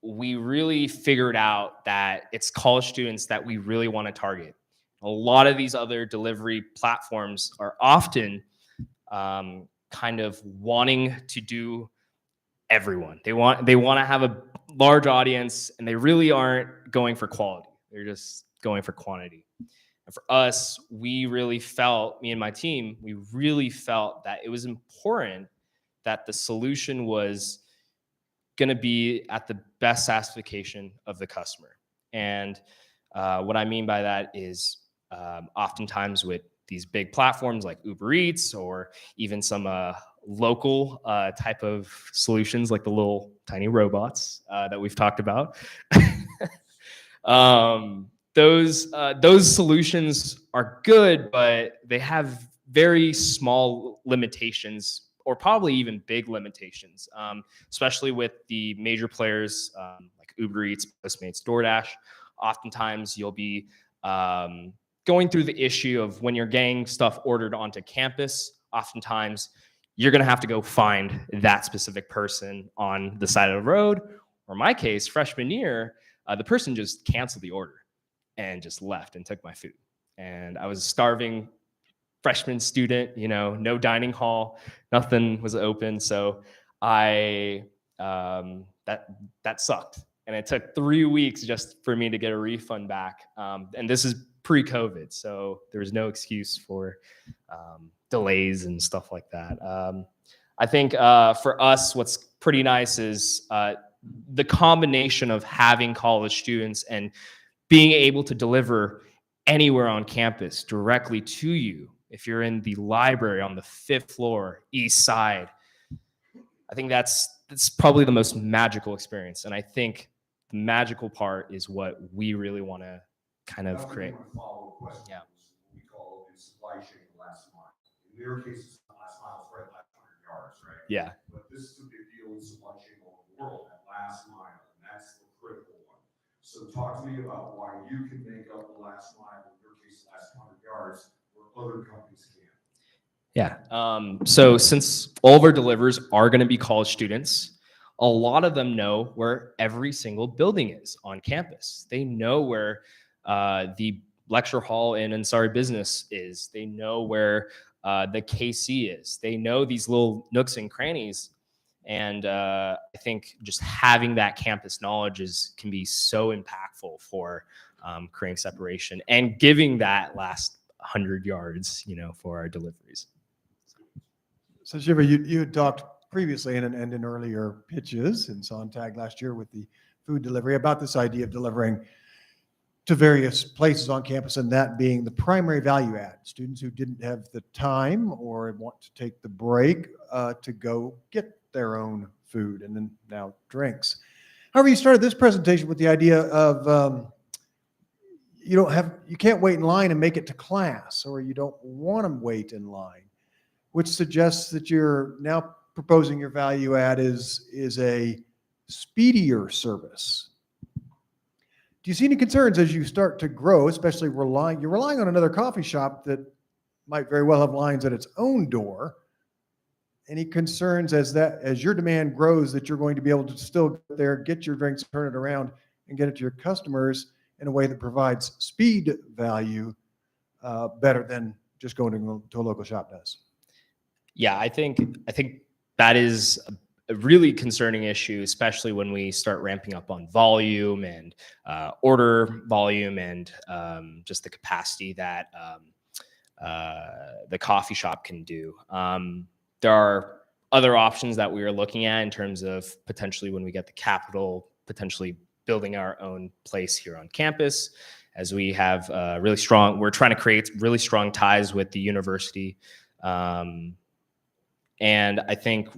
we really figured out that it's college students that we really want to target. A lot of these other delivery platforms are often kind of wanting to do everyone. They want to have a large audience, and they really aren't going for quality. They're just going for quantity. And for us, we really felt, me and my team, we really felt that it was important that the solution was going to be at the best satisfaction of the customer. And what I mean by that is oftentimes with these big platforms like Uber Eats or even some local type of solutions like the little tiny robots that we've talked about. Those solutions are good, but they have very small limitations, or probably even big limitations, especially with the major players like Uber Eats, Postmates, DoorDash. Oftentimes you'll be going through the issue of when you're getting stuff ordered onto campus, oftentimes you're going to have to go find that specific person on the side of the road. Or in my case, freshman year, the person just canceled the order and just left and took my food. And I was a starving freshman student, no dining hall, nothing was open. So I that sucked. And it took 3 weeks just for me to get a refund back. And this is pre-COVID, so there was no excuse for delays and stuff like that. I think for us, what's pretty nice is the combination of having college students and being able to deliver anywhere on campus directly to you. If you're in the library on the 5th floor, east side, I think that's probably the most magical experience. And I think the magical part is what we really want to kind of create. Yeah. We call the supply chain the last mile. In their case, the last mile is right last 100 yards, right? Yeah. But this is a big deal in supply chain all over the world, that last mile, and that's the critical one. So talk to me about why you can make up the last mile, in your case, the last 100 yards, where other companies can't. Yeah. So since all of our delivers are going to be college students, a lot of them know where every single building is on campus. They know where the lecture hall in Ansari Business is. They know where the KC is. They know these little nooks and crannies. And I think just having that campus knowledge can be so impactful for creating separation and giving that last 100 yards, for our deliveries. So Shiva, you had talked previously and in earlier pitches in Sontag last year with the food delivery about this idea of delivering to various places on campus, and that being the primary value add. Students who didn't have the time or want to take the break to go get their own food and then now drinks. However, you started this presentation with the idea of you can't wait in line and make it to class, or you don't want to wait in line, which suggests that you're now proposing your value add is a speedier service. Do you see any concerns as you start to grow, especially you're relying on another coffee shop that might very well have lines at its own door? Any concerns as your demand grows that you're going to be able to still get there, get your drinks, turn it around, and get it to your customers in a way that provides speed value better than just going to a local shop does? Yeah, I think that is a really concerning issue, especially when we start ramping up on volume and order volume and just the capacity that the coffee shop can do. There are other options that we are looking at in terms of potentially when we get the capital, potentially building our own place here on campus, as we have we're trying to create really strong ties with the university. And I think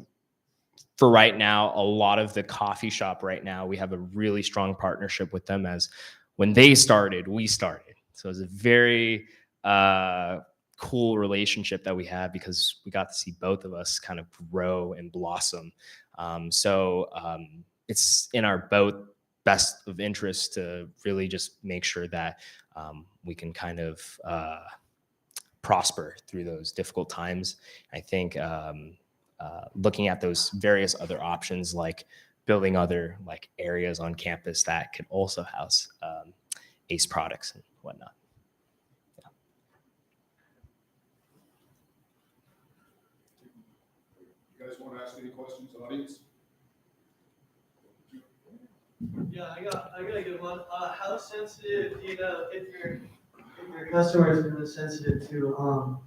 for right now, a lot of the coffee shop right now, we have a really strong partnership with them, as when they started, we started. So it's a very cool relationship that we have because we got to see both of us kind of grow and blossom. It's in our both best of interest to really just make sure that we can kind of prosper through those difficult times. I think looking at those various other options, like building other areas on campus that could also house ACE products and whatnot. You guys want to ask any questions, audience? Yeah, I got a good one. How sensitive do you know if your customers are really sensitive to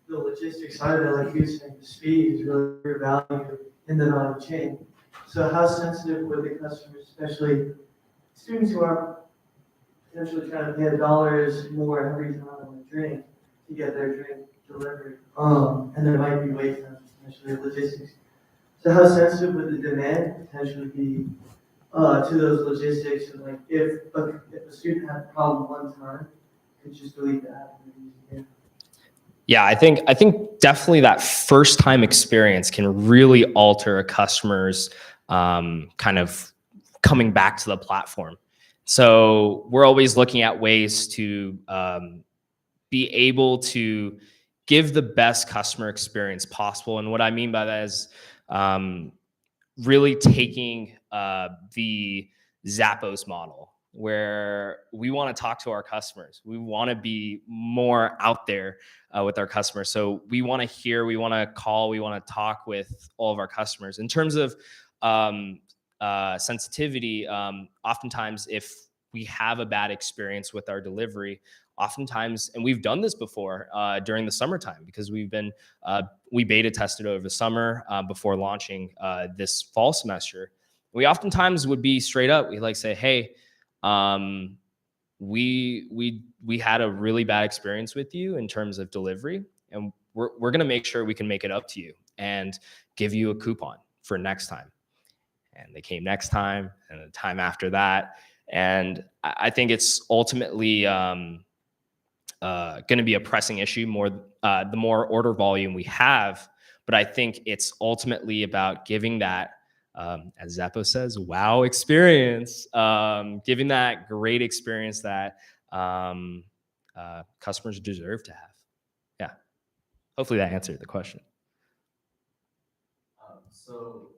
the logistics side of it, like you saying, the speed is really your value in the value chain. So how sensitive would the customers, especially students who are potentially trying to pay $1 more every time on a drink to get their drink delivered, and there might be wait times, especially logistics. So how sensitive would the demand potentially be to those logistics? And like if a student had a problem one time, could just delete that and use it again? Yeah, I think definitely that first time experience can really alter a customer's kind of coming back to the platform. So we're always looking at ways to be able to give the best customer experience possible. And what I mean by that is really taking the Zappos model, where we want to talk to our customers. We want to be more out there with our customers. So we want to hear, we want to call, we want to talk with all of our customers. In terms of sensitivity, oftentimes if we have a bad experience with our delivery, oftentimes, and we've done this before during the summertime, because we beta tested over the summer before launching this fall semester. We oftentimes would be straight up. We like say, hey, we had a really bad experience with you in terms of delivery, and we're going to make sure we can make it up to you and give you a coupon for next time. And they came next time and the time after that. And I think it's ultimately going to be a pressing issue the more order volume we have. But I think it's ultimately about giving that, as Zeppo says, wow experience, giving that great experience that customers deserve to have. Yeah. Hopefully that answered the question. So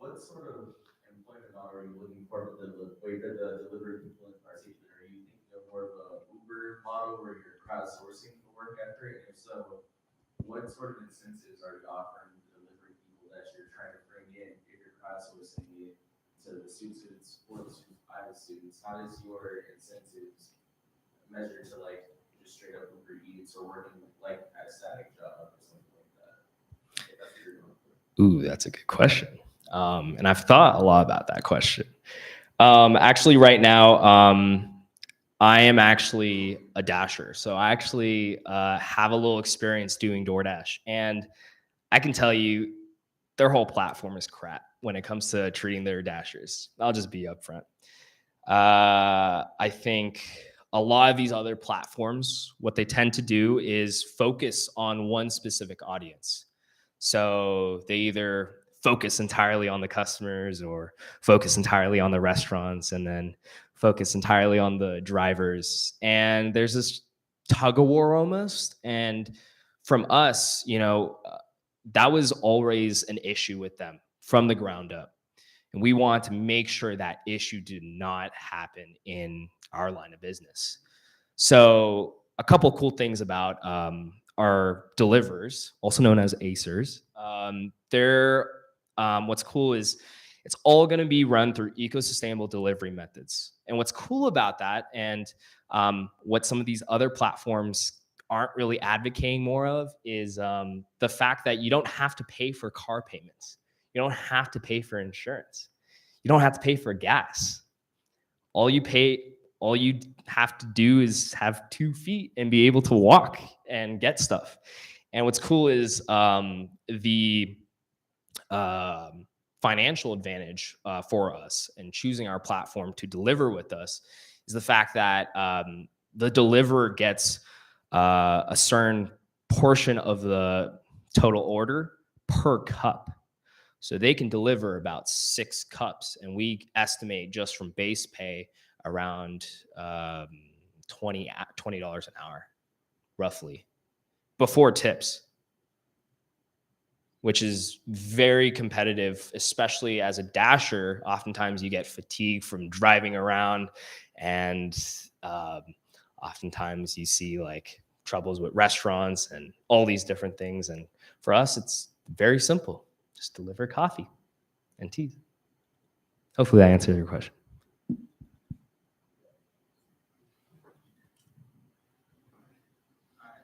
what sort of employment model are you looking for with the way that the delivery people in our season? Are you thinking of more of a Uber model where you're crowdsourcing the work effort? And if so, what sort of incentives are you offering the delivery people that you're trying to bring in if you're crowdsourcing it to the students or the students by the students? How does your incentives measure to like just straight up Uber Eats or working like at a static job or something like that? If that's what you're going for. Ooh, that's a good question. And I've thought a lot about that question. Actually, right now, I am actually a Dasher. So I actually have a little experience doing DoorDash. And I can tell you, their whole platform is crap when it comes to treating their Dashers. I'll just be upfront. I think a lot of these other platforms, what they tend to do is focus on one specific audience. So they either focus entirely on the customers or focus entirely on the restaurants and then focus entirely on the drivers. And there's this tug of war almost. And from us, that was always an issue with them from the ground up. And we want to make sure that issue did not happen in our line of business. So a couple cool things about our delivers, also known as Acers. What's cool is it's all going to be run through eco-sustainable delivery methods. And what's cool about that, and what some of these other platforms aren't really advocating more of, is the fact that you don't have to pay for car payments. You don't have to pay for insurance. You don't have to pay for gas. All you have to do is have 2 feet and be able to walk and get stuff. And what's cool is the financial advantage for us in choosing our platform to deliver with us is the fact that the deliverer gets a certain portion of the total order per cup. So they can deliver about 6 cups, and we estimate just from base pay around $20 an hour, roughly, before tips, which is very competitive, especially as a Dasher. Oftentimes you get fatigued from driving around, and oftentimes you see like troubles with restaurants and all these different things. And for us, it's very simple. Just deliver coffee and tea. Hopefully that answered your question.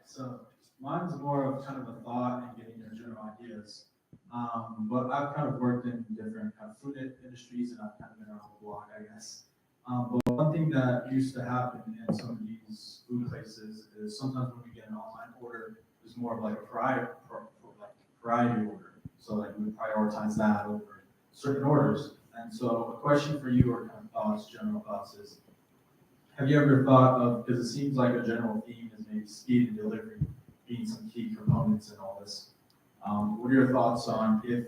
So mine's more of kind of a thought and getting your general ideas. But I've kind of worked in different kind of food industries, and I've kind of been around the block, I guess. But one thing that used to happen in some of these food places is sometimes when we get an online order, there's more of like a variety order. So like we prioritize that over certain orders. And so a question for you, or kind of thoughts, general thoughts, is have you ever thought of, because it seems like a general theme is maybe speed and delivery being some key components in all this. What are your thoughts on if,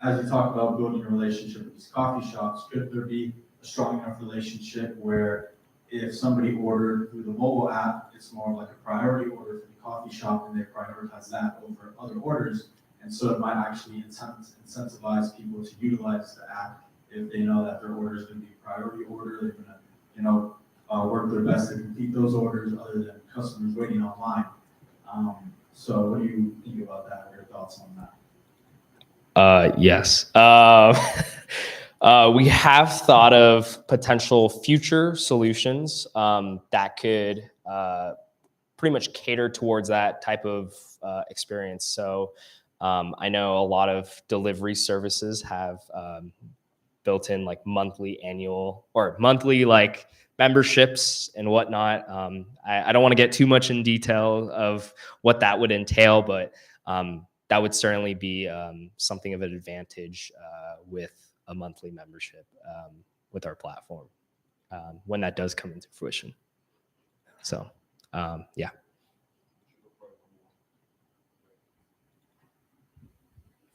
as you talk about building a relationship with these coffee shops, could there be a strong enough relationship where if somebody ordered through the mobile app, it's more like a priority order for the coffee shop and they prioritize that over other orders? And so it might actually incentivize people to utilize the app if they know that their order is going to be a priority order. They're going to, work their best to complete those orders other than customers waiting online. So what do you think about that? What are your thoughts on that? Yes. We have thought of potential future solutions that could pretty much cater towards that type of experience. So I know a lot of delivery services have built in like monthly, annual, or monthly like memberships and whatnot. I don't want to get too much in detail of what that would entail, but that would certainly be something of an advantage with a monthly membership with our platform when that does come into fruition. So, yeah.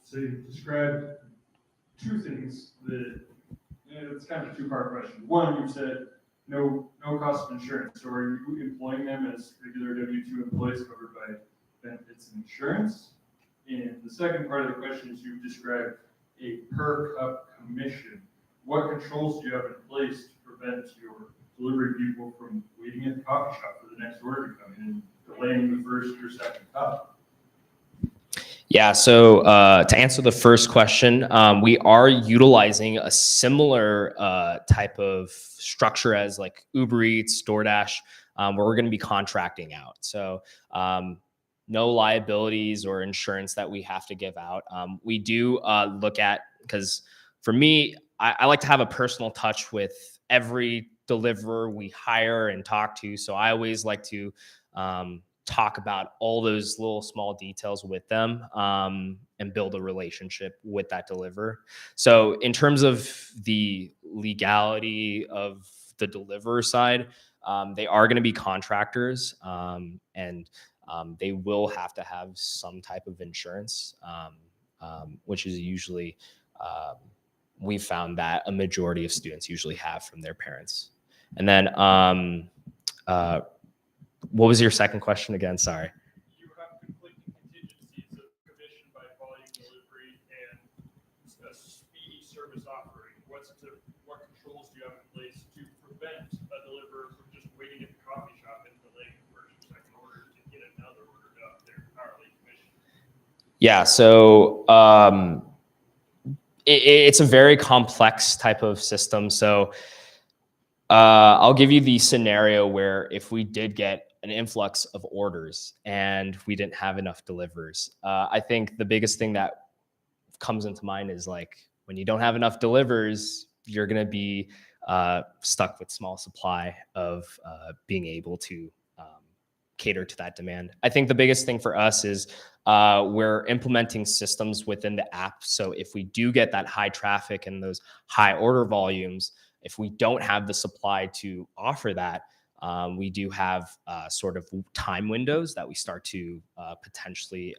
So you described two things that, it's kind of a two-part question. One, you said no cost of insurance. So are you employing them as regular W-2 employees covered by benefits and insurance? And the second part of the question is you've described a per cup commission. What controls do you have in place to prevent your delivery people from waiting at the coffee shop for the next order to come in and delaying the first or second cup? Yeah, so to answer the first question, we are utilizing a similar type of structure as like Uber Eats, DoorDash, where we're going to be contracting out. So no liabilities or insurance that we have to give out. We do look at, because for me, I like to have a personal touch with every deliverer we hire and talk to. So I always like to talk about all those little small details with them and build a relationship with that deliverer. So in terms of the legality of the deliverer side, they are going to be contractors and they will have to have some type of insurance, which is usually, we found that a majority of students usually have from their parents. And then what was your second question again? Sorry. You have conflicting contingencies of commission by volume delivery and a speedy service offering. What controls do you have in place to prevent a deliverer from just waiting at the coffee shop and delaying the first or second order to get another order up their hourly commission? Yeah, so it's a very complex type of system. So I'll give you the scenario where if we did get an influx of orders and we didn't have enough deliverers, I think the biggest thing that comes into mind is like when you don't have enough deliverers, you're going to be stuck with small supply of being able to cater to that demand. I think the biggest thing for us is we're implementing systems within the app. So if we do get that high traffic and those high order volumes, if we don't have the supply to offer that, we do have sort of time windows that we start to potentially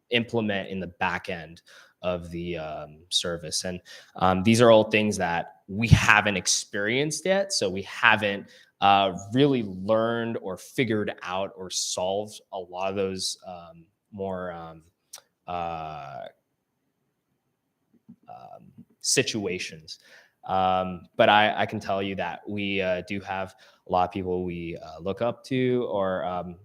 implement in the back end of the service. And these are all things that we haven't experienced yet. So we haven't really learned or figured out or solved a lot of those more situations. But I can tell you that we do have a lot of people we look up to or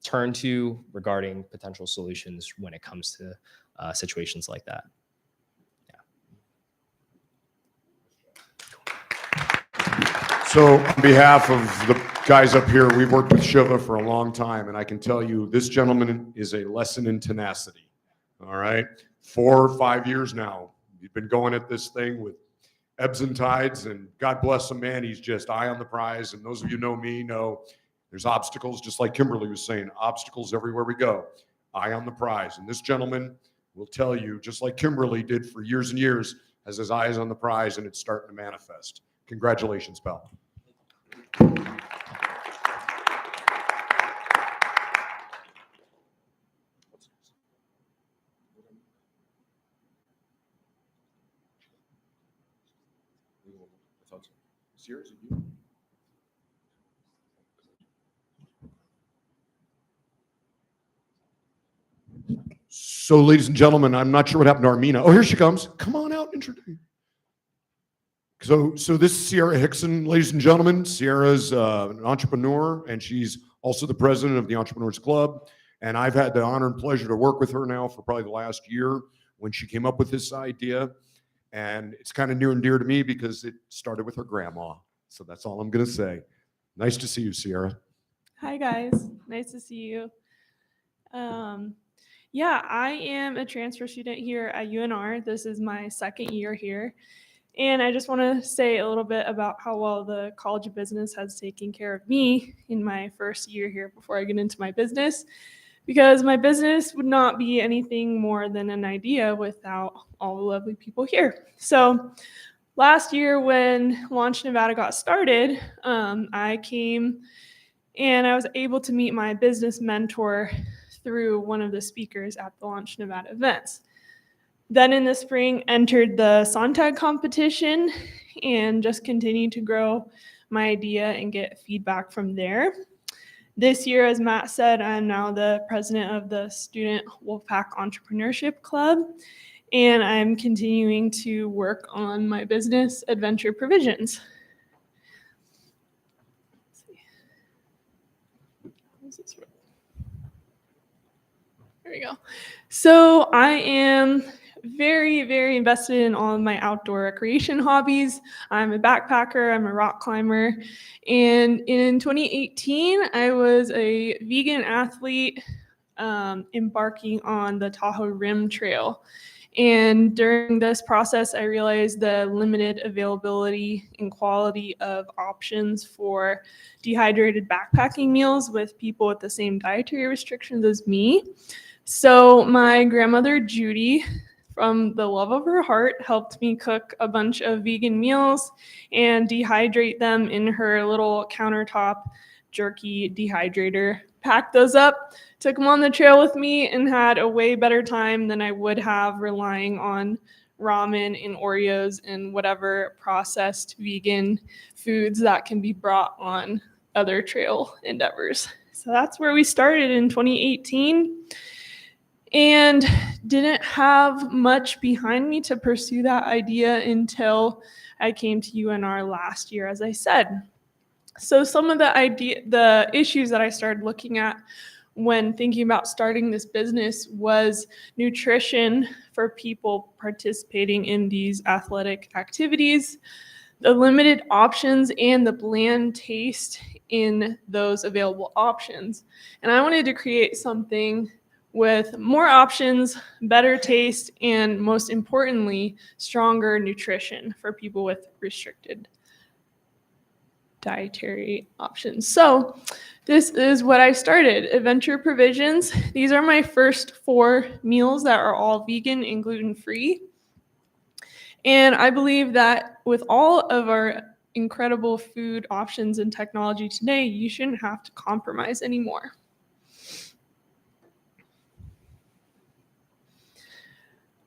turn to regarding potential solutions when it comes to situations like that. So on behalf of the guys up here, we've worked with Shiva for a long time, and I can tell you this gentleman is a lesson in tenacity. All right. 4 or 5 years now. He's been going at this thing with ebbs and tides, and God bless him, man. He's just eye on the prize. And those of you know me know there's obstacles, just like Kimberly was saying, obstacles everywhere we go. Eye on the prize. And this gentleman will tell you, just like Kimberly did for years and years, has his eyes on the prize, and it's starting to manifest. Congratulations, pal. So, ladies and gentlemen, I'm not sure what happened to Armina. Oh, here she comes. Come on out and introduce. So this is Sierra Hickson, ladies and gentlemen. Sierra's an entrepreneur, and she's also the president of the Entrepreneurs Club. And I've had the honor and pleasure to work with her now for probably the last year when she came up with this idea. And it's kind of near and dear to me because it started with her grandma. So that's all I'm going to say. Nice to see you, Sierra. Hi guys, nice to see you. Yeah, I am a transfer student here at UNR. This is my second year here. And I just want to say a little bit about how well the College of Business has taken care of me in my first year here before I get into my business, because my business would not be anything more than an idea without all the lovely people here. So last year when Launch Nevada got started, I came and I was able to meet my business mentor through one of the speakers at the Launch Nevada events. Then in the spring, entered the Sontag competition and just continued to grow my idea and get feedback from there. This year, as Matt said, I'm now the president of the Student Wolfpack Entrepreneurship Club, and I'm continuing to work on my business, Adventure Provisions. There we go. So I am very, very invested in all of my outdoor recreation hobbies. I'm a backpacker, I'm a rock climber. And in 2018, I was a vegan athlete embarking on the Tahoe Rim Trail. And during this process, I realized the limited availability and quality of options for dehydrated backpacking meals with people with the same dietary restrictions as me. So my grandmother, Judy, from the love of her heart, helped me cook a bunch of vegan meals and dehydrate them in her little countertop jerky dehydrator. Packed those up, took them on the trail with me, and had a way better time than I would have relying on ramen and Oreos and whatever processed vegan foods that can be brought on other trail endeavors. So that's where we started in 2018. And didn't have much behind me to pursue that idea until I came to UNR last year, as I said. So some of the issues that I started looking at when thinking about starting this business was nutrition for people participating in these athletic activities, the limited options, and the bland taste in those available options. And I wanted to create something with more options, better taste, and most importantly, stronger nutrition for people with restricted dietary options. So this is what I started, Adventure Provisions. These are my first 4 meals that are all vegan and gluten-free. And I believe that with all of our incredible food options and technology today, you shouldn't have to compromise anymore.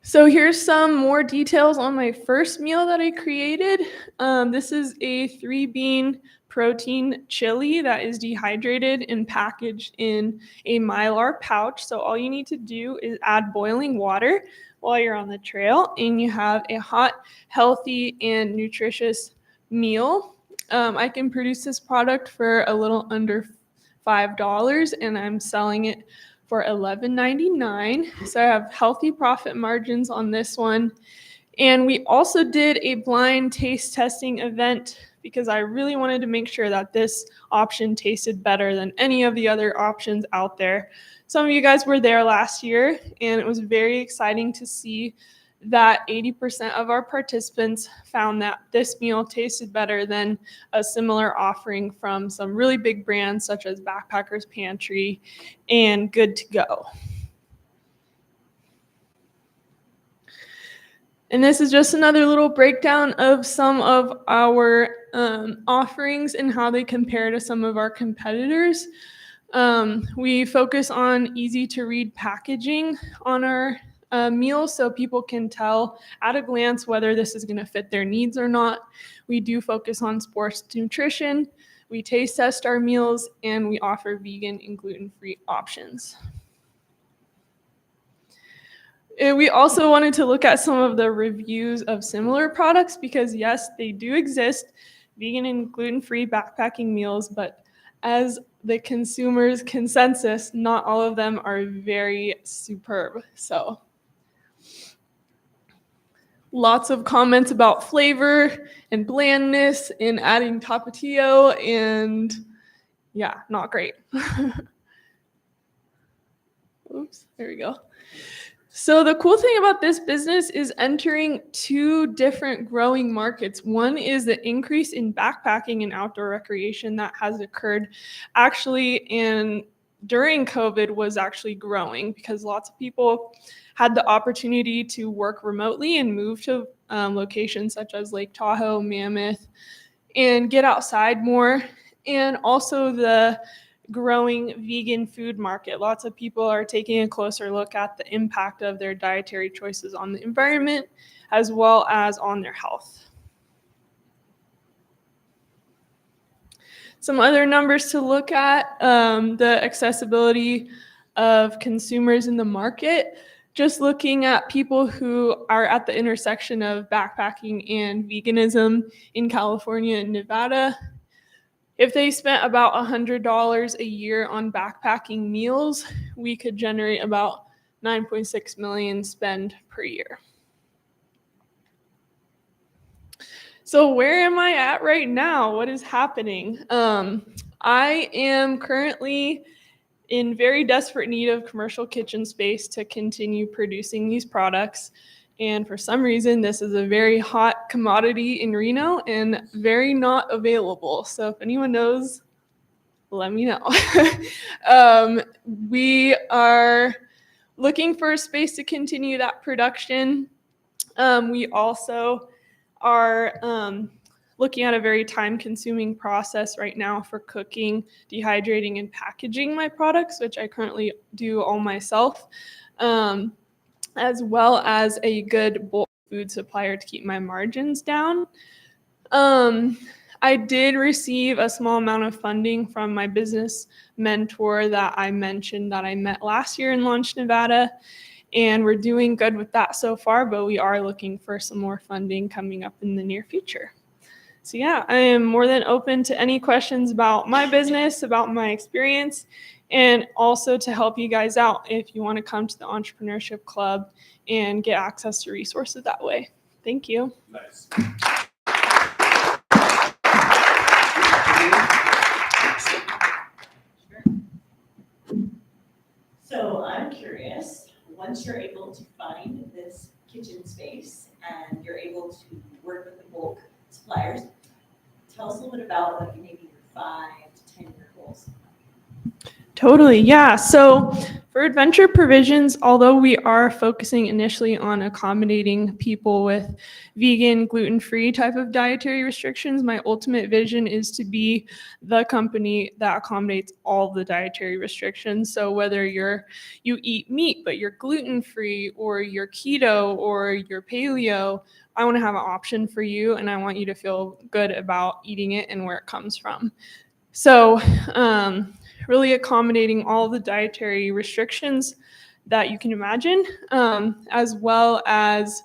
So here's some more details on my first meal that I created. This is a 3-bean protein chili that is dehydrated and packaged in a Mylar pouch. So all you need to do is add boiling water while you're on the trail, and you have a hot, healthy, and nutritious meal. I can produce this product for a little under $5, and I'm selling it for $11.99. So I have healthy profit margins on this one. And we also did a blind taste testing event because I really wanted to make sure that this option tasted better than any of the other options out there. Some of you guys were there last year, and it was very exciting to see that 80% of our participants found that this meal tasted better than a similar offering from some really big brands such as Backpackers Pantry and Good to Go. And this is just another little breakdown of some of our offerings and how they compare to some of our competitors. We focus on easy to read packaging on our meals so people can tell at a glance whether this is going to fit their needs or not. We do focus on sports nutrition. We taste test our meals, and we offer vegan and gluten-free options. And we also wanted to look at some of the reviews of similar products because yes, they do exist, vegan and gluten-free backpacking meals, but as the consumer's consensus, not all of them are very superb. So lots of comments about flavor and blandness and adding tapatio, and yeah, not great. Oops, there we go. So the cool thing about this business is entering two different growing markets. One is the increase in backpacking and outdoor recreation that has occurred actually during COVID was actually growing because lots of people had the opportunity to work remotely and move to locations such as Lake Tahoe, Mammoth, and get outside more. And also the growing vegan food market. Lots of people are taking a closer look at the impact of their dietary choices on the environment as well as on their health. Some other numbers to look at, the accessibility of consumers in the market. Just looking at people who are at the intersection of backpacking and veganism in California and Nevada. If they spent about $100 a year on backpacking meals, we could generate about 9.6 million spend per year. So where am I at right now? What is happening? I am currently in very desperate need of commercial kitchen space to continue producing these products. And for some reason, this is a very hot commodity in Reno and very not available. So if anyone knows, let me know. We are looking for a space to continue that production. We also are looking at a very time-consuming process right now for cooking, dehydrating, and packaging my products, which I currently do all myself. As well as a good bulk food supplier to keep my margins down. I did receive a small amount of funding from my business mentor that I mentioned that I met last year in Launch, Nevada, and we're doing good with that so far, but we are looking for some more funding coming up in the near future. So yeah, I am more than open to any questions about my business, about my experience, and also to help you guys out if you want to come to the Entrepreneurship Club and get access to resources that way. Thank you. Nice. So I'm curious, once you're able to find this kitchen space and you're able to work with the bulk suppliers, tell us a little bit about like maybe your 5 to 10 year goals. Totally, yeah. So for Adventure Provisions, although we are focusing initially on accommodating people with vegan, gluten-free type of dietary restrictions, my ultimate vision is to be the company that accommodates all the dietary restrictions. So whether you eat meat, but you're gluten-free, or you're keto, or you're paleo, I want to have an option for you, and I want you to feel good about eating it and where it comes from. So really accommodating all the dietary restrictions that you can imagine, as well as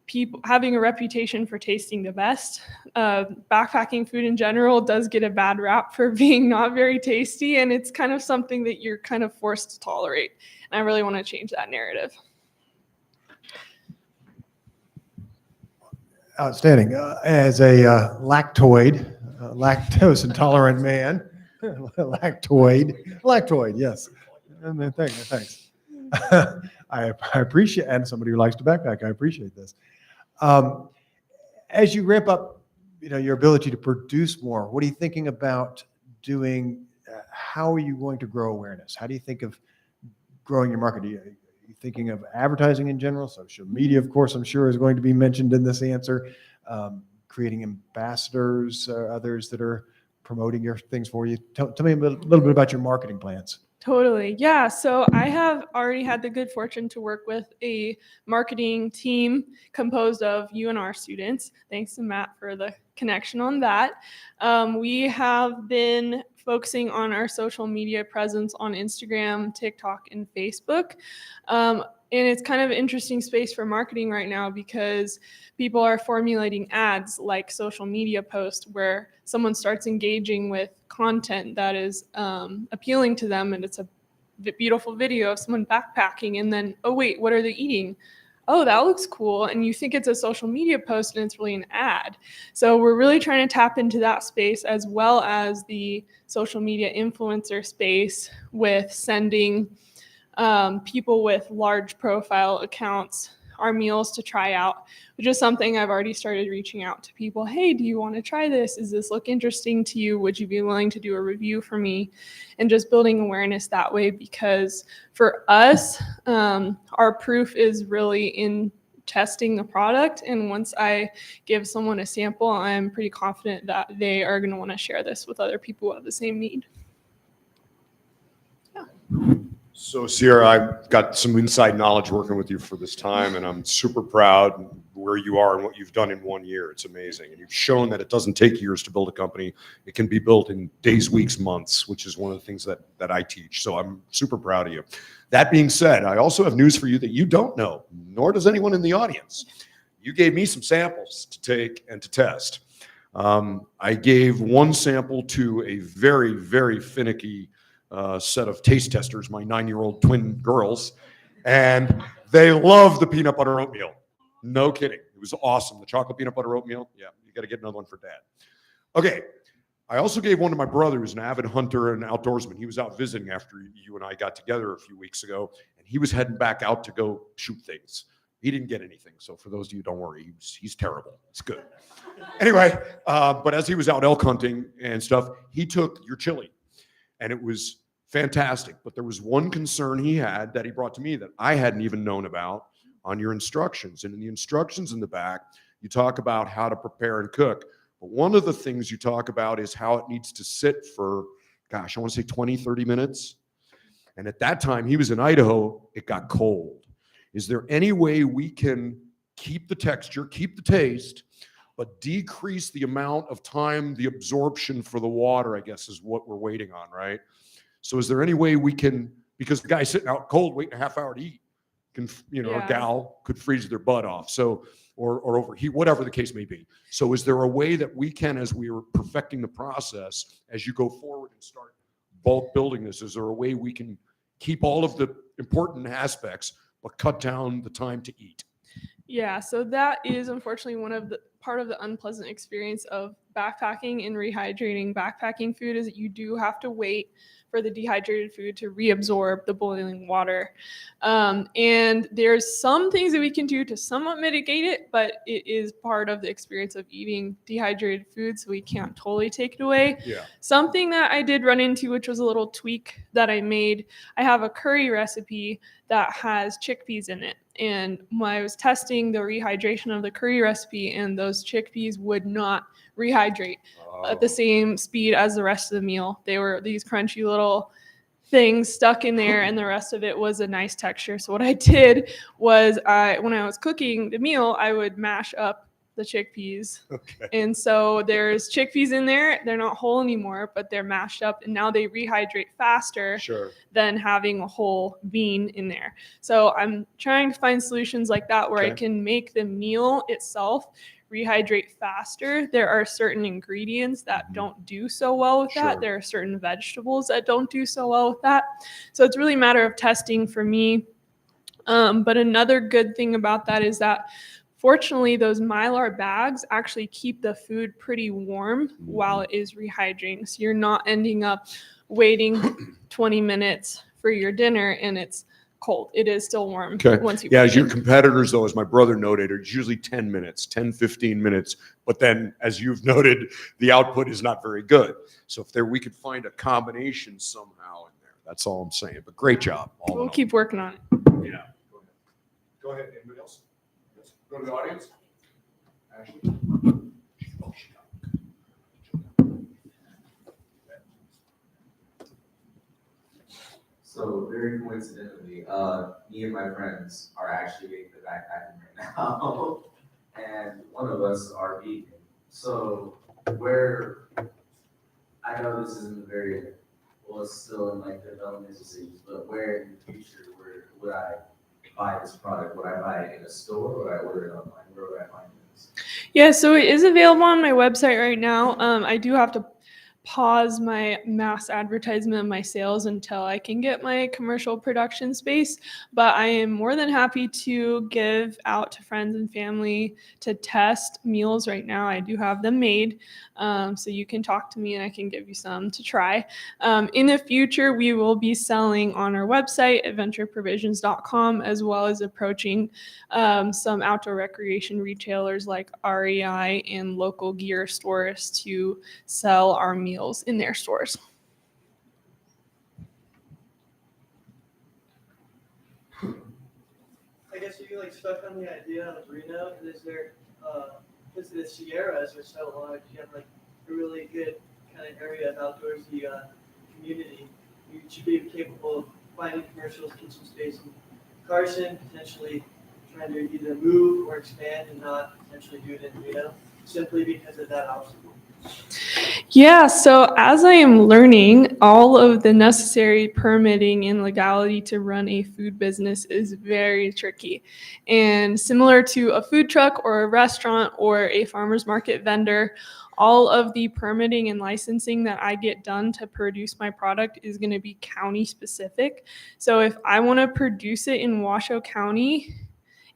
people having a reputation for tasting the best. Backpacking food in general does get a bad rap for being not very tasty, and it's kind of something that you're kind of forced to tolerate. And I really want to change that narrative. Outstanding. As a lactose intolerant man, lactoid, yes. Thanks. I appreciate, and somebody who likes to backpack, I appreciate this. As you ramp up, your ability to produce more, what are you thinking about doing? How are you going to grow awareness? How do you think of growing your market? Are you thinking of advertising in general? Social media, of course, I'm sure is going to be mentioned in this answer. Creating ambassadors, others that are promoting your things for you. Tell me a little bit about your marketing plans. Totally. Yeah. So I have already had the good fortune to work with a marketing team composed of UNR students. Thanks to Matt for the connection on that. We have been focusing on our social media presence on Instagram, TikTok, and Facebook. And it's kind of an interesting space for marketing right now because people are formulating ads like social media posts where someone starts engaging with content that is appealing to them, and it's a beautiful video of someone backpacking, and then, oh wait, what are they eating? oh, that looks cool, and you think it's a social media post and it's really an ad. So we're really trying to tap into that space as well as the social media influencer space with sending people with large profile accounts our meals to try out, which is something I've already started reaching out to people. Hey, do you want to try this? Does this look interesting to you? Would you be willing to do a review for me? And just building awareness that way, because for us, our proof is really in testing the product. And once I give someone a sample, I'm pretty confident that they are going to want to share this with other people who have the same need. So Sierra, I've got some inside knowledge working with you for this time, and I'm super proud where you are and what you've done in 1 year. It's amazing. And you've shown that it doesn't take years to build a company. It can be built in days, weeks, months, which is one of the things that I teach. So I'm super proud of you. That being said, I also have news for you that you don't know, nor does anyone in the audience. You gave me some samples to take and to test. I gave one sample to a very, very finicky set of taste testers, my 9-year-old twin girls, and they love the peanut butter oatmeal. No kidding. It was awesome. The chocolate peanut butter oatmeal. Yeah, you got to get another one for dad. Okay. I also gave one to my brother, who's an avid hunter and outdoorsman. He was out visiting after you and I got together a few weeks ago, and he was heading back out to go shoot things. He didn't get anything. So for those of you, don't worry. He's terrible. It's good. Anyway, but as he was out elk hunting and stuff, he took your chili. And it was fantastic. But there was one concern he had that he brought to me that I hadn't even known about on your instructions. And in the instructions in the back, you talk about how to prepare and cook. But one of the things you talk about is how it needs to sit for, gosh, I want to say 20, 30 minutes. And at that time, he was in Idaho, it got cold. Is there any way we can keep the texture, keep the taste, but decrease the amount of time, the absorption for the water, I guess, is what we're waiting on, right? So is there any way we can, because the guy sitting out cold waiting a half hour to eat, can, or gal could freeze their butt off. So, or overheat, whatever the case may be. So is there a way that we can, as we are perfecting the process, as you go forward and start bulk building this, is there a way we can keep all of the important aspects, but cut down the time to eat? Yeah, so that is unfortunately part of the unpleasant experience of backpacking and rehydrating backpacking food, is that you do have to wait for the dehydrated food to reabsorb the boiling water. And there's some things that we can do to somewhat mitigate it, but it is part of the experience of eating dehydrated food, so we can't totally take it away. Yeah. Something that I did run into, which was a little tweak that I made, I have a curry recipe that has chickpeas in it. And when I was testing the rehydration of the curry recipe, and those chickpeas would not rehydrate at the same speed as the rest of the meal. They were these crunchy little things stuck in there, and the rest of it was a nice texture. So what I did was, when I was cooking the meal, I would mash up the chickpeas. Okay. And so there's chickpeas in there. They're not whole anymore, but they're mashed up, and now they rehydrate faster than having a whole bean in there. So I'm trying to find solutions like that where I can make the meal itself rehydrate faster. There are certain ingredients that don't do so well with that. There are certain vegetables that don't do so well with that. So it's really a matter of testing for me. But another good thing about that is that fortunately, those Mylar bags actually keep the food pretty warm while it is rehydrating. So you're not ending up waiting 20 minutes for your dinner and it's cold. It is still warm once you as your competitors, though, as my brother noted, it's usually 10 minutes, 10, 15 minutes. But then, as you've noted, the output is not very good. So if we could find a combination somehow in there, that's all I'm saying. But great job. We'll keep working on it. Yeah. Go ahead. Anybody else? Go to the audience. Ashley. So very coincidentally, me and my friends are actually getting the backpacking right now, and one of us are vegan. So I know this isn't it's still in like the development stages, but where in the future would I buy this product? Would I buy it in a store, or would I order it online? Where would I find this? Yeah, so it is available on my website right now. I do have to pause my mass advertisement of my sales until I can get my commercial production space. But I am more than happy to give out to friends and family to test meals right now. I do have them made. So you can talk to me and I can give you some to try. In the future, we will be selling on our website, adventureprovisions.com, as well as approaching some outdoor recreation retailers like REI and local gear stores to sell our meals in their stores. I guess if you like stuck on the idea of Reno, is there, because the Sierras are so large, you have like a really good kind of area of outdoorsy community. You should be capable of finding commercial kitchen space in Carson, potentially trying to either move or expand and not potentially do it in Reno, simply because of that obstacle. Yeah, so as I am learning, all of the necessary permitting and legality to run a food business is very tricky. And similar to a food truck or a restaurant or a farmer's market vendor, all of the permitting and licensing that I get done to produce my product is going to be county specific. So if I want to produce it in Washoe County,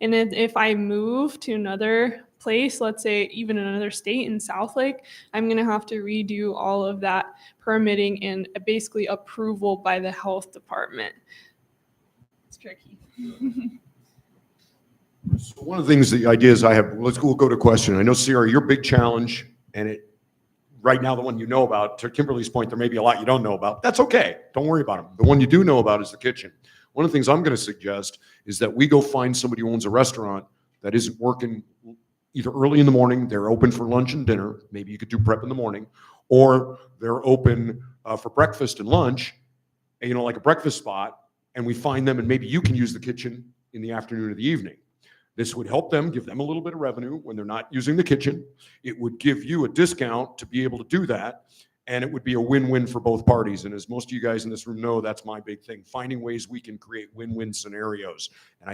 and then if I move to another place, let's say even another state in Southlake, I'm going to have to redo all of that permitting and basically approval by the health department. It's tricky. So one of the things, the ideas I have, we'll go to question. I know, Sierra, your big challenge, and it right now the one you know about, to Kimberly's point, there may be a lot you don't know about. That's okay. Don't worry about them. The one you do know about is the kitchen. One of the things I'm going to suggest is that we go find somebody who owns a restaurant that isn't working either early in the morning, they're open for lunch and dinner, maybe you could do prep in the morning, or they're open for breakfast and lunch, you know, like a breakfast spot, and we find them and maybe you can use the kitchen in the afternoon or the evening. This would help them, give them a little bit of revenue when they're not using the kitchen. It would give you a discount to be able to do that, and it would be a win-win for both parties. And as most of you guys in this room know, that's my big thing, finding ways we can create win-win scenarios. And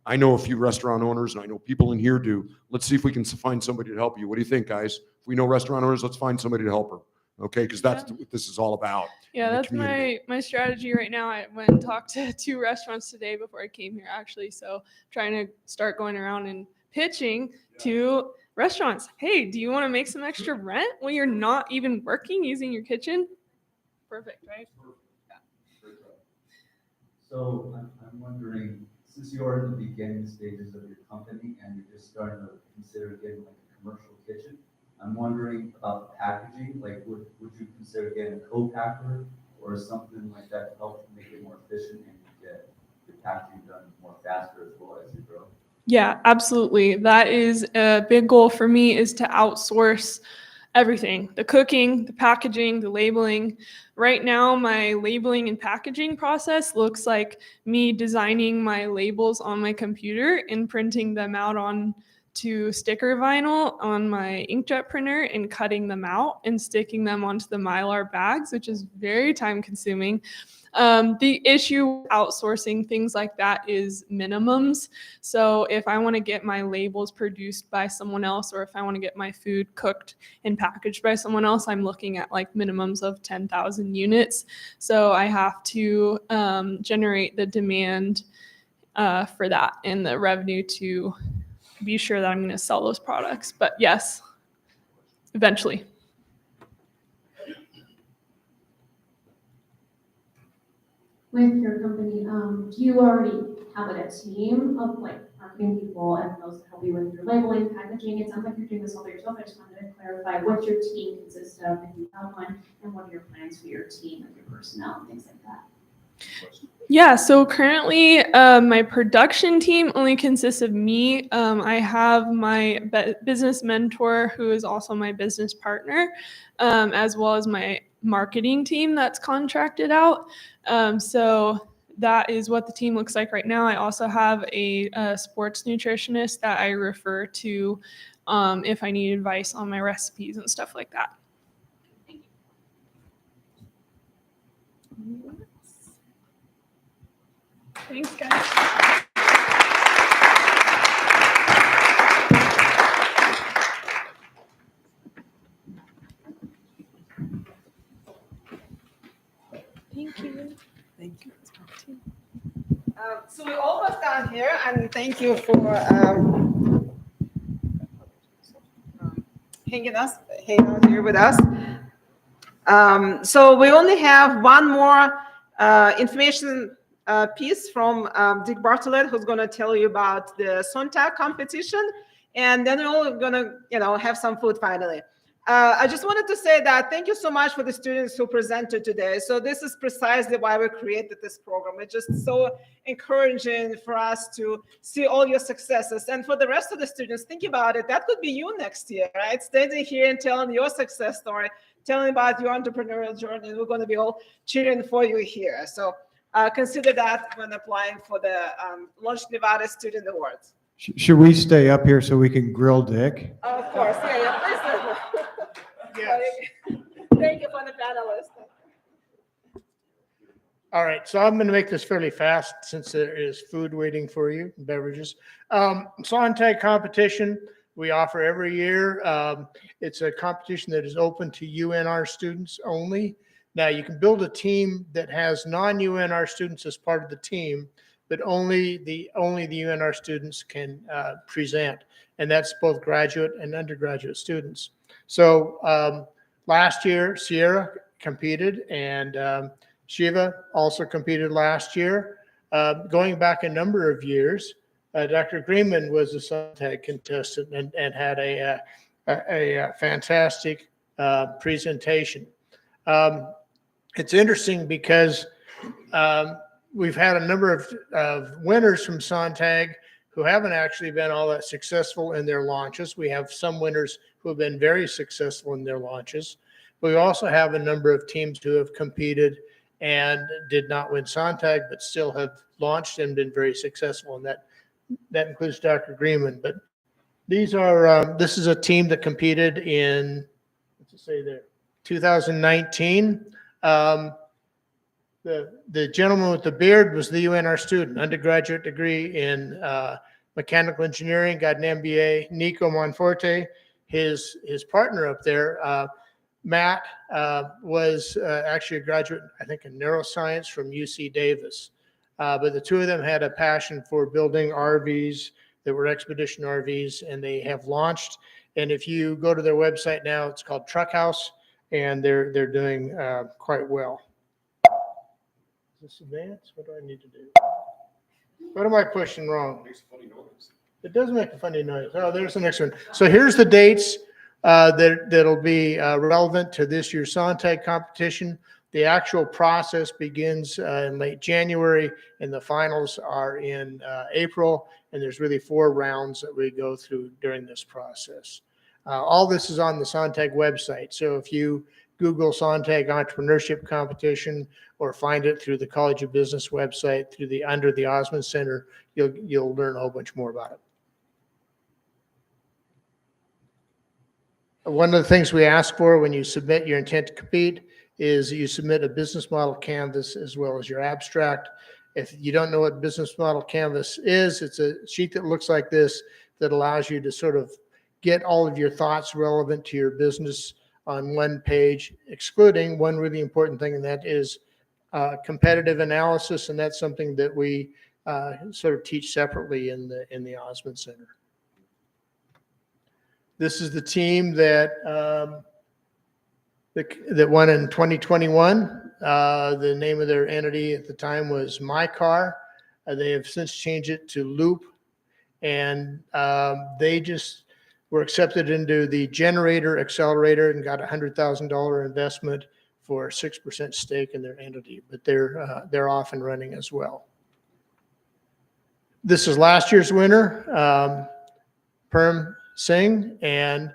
I know a few restaurant owners, and I know people in here do. Let's see if we can find somebody to help you. What do you think, guys? If we know restaurant owners, let's find somebody to help her. Okay, because that's what this is all about. Yeah, that's my strategy right now. I went and talked to 2 restaurants today before I came here, actually. So trying to start going around and pitching to restaurants. Hey, do you want to make some extra rent when you're not even working using your kitchen? Perfect, right? Yeah. So I'm wondering, since you're in the beginning stages of your company and you're just starting to consider getting like a commercial kitchen, I'm wondering about the packaging. Like, would you consider getting a co-packer or something like that to help make it more efficient and get the packaging done more faster as well as you grow? Yeah, absolutely. That is a big goal for me, is to outsource everything, the cooking, the packaging, the labeling. Right now, my labeling and packaging process looks like me designing my labels on my computer and printing them out onto sticker vinyl on my inkjet printer and cutting them out and sticking them onto the Mylar bags, which is very time consuming. The issue outsourcing things like that is minimums. So if I want to get my labels produced by someone else, or if I want to get my food cooked and packaged by someone else, I'm looking at like minimums of 10,000 units. So I have to generate the demand for that and the revenue to be sure that I'm going to sell those products. But yes, eventually. With your company, do you already have like a team of like marketing people and those that help you with your labeling, packaging? It sounds like you're doing this all by yourself. I just wanted to clarify what your team consists of, if you have one, and what are your plans for your team and your personnel and things like that. Yeah, so currently my production team only consists of me. I have my business mentor, who is also my business partner, as well as my marketing team that's contracted out. So that is what the team looks like right now. I also have a sports nutritionist that I refer to if I need advice on my recipes and stuff like that. Thanks, guys. So we're almost done here, and thank you for hanging out here with us. So we only have one more information piece from Dick Bartlett, who's going to tell you about the Sontag competition, and then we're all going to, have some food finally. I just wanted to say that thank you so much for the students who presented today. So this is precisely why we created this program. It's just so encouraging for us to see all your successes. And for the rest of the students, think about it. That could be you next year, right? Standing here and telling your success story, telling about your entrepreneurial journey. We're going to be all cheering for you here. So consider that when applying for the Launch Nevada Student Awards. Should we stay up here so we can grill Dick? Of course, yeah, please. Yes. Thank you for the panelists. All right, so I'm going to make this fairly fast since there is food waiting for you, beverages. Sontag competition we offer every year. It's a competition that is open to UNR students only. Now you can build a team that has non-UNR students as part of the team, but only the UNR students can present, and that's both graduate and undergraduate students. So last year, Sierra competed, and Shiva also competed last year. Going back a number of years, Dr. Greenman was a Sontag contestant and had a fantastic presentation. It's interesting because we've had a number of winners from Sontag who haven't actually been all that successful in their launches. We have some winners who have been very successful in their launches. We also have a number of teams who have competed and did not win Sontag, but still have launched and been very successful. And that includes Dr. Greenman. But these are, this is a team that competed in, what's it say there, 2019. The gentleman with the beard was the UNR student, undergraduate degree in mechanical engineering, got an MBA. Nico Monforte, his partner up there, Matt, was actually a graduate, I think, in neuroscience from UC Davis. But the two of them had a passion for building RVs that were expedition RVs, and they have launched. And if you go to their website now, it's called Truck House, and they're doing quite well. Is this advanced? What do I need to do? What am I pushing wrong? It makes a funny noise. It does make a funny noise. Oh, there's the next one. So here's the dates that'll be relevant to this year's Sontag competition. The actual process begins in late January, and the finals are in April. And there's really 4 rounds that we go through during this process. All this is on the Sontag website. So if you Google Sontag Entrepreneurship Competition or find it through the College of Business website under the Osmond Center, you'll learn a whole bunch more about it. One of the things we ask for when you submit your intent to compete is you submit a business model canvas as well as your abstract. If you don't know what business model canvas is, it's a sheet that looks like this that allows you to sort of get all of your thoughts relevant to your business on one page, excluding one really important thing, and that is competitive analysis, and that's something that we sort of teach separately in the Osmond Center. This is the team that won in 2021. The name of their entity at the time was My Car. They have since changed it to Loop, and they just were accepted into the Generator Accelerator and got a $100,000 investment for a 6% stake in their entity, but they're off and running as well. This is last year's winner, Perm Singh, and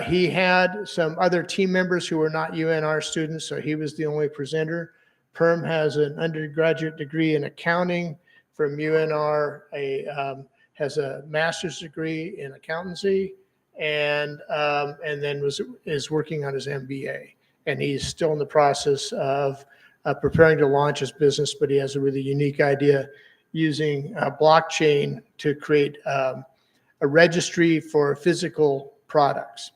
he had some other team members who were not UNR students, so he was the only presenter. Perm has an undergraduate degree in accounting from UNR, has a master's degree in accountancy, and then is working on his MBA. And he's still in the process of preparing to launch his business, but he has a really unique idea using blockchain to create a registry for physical products.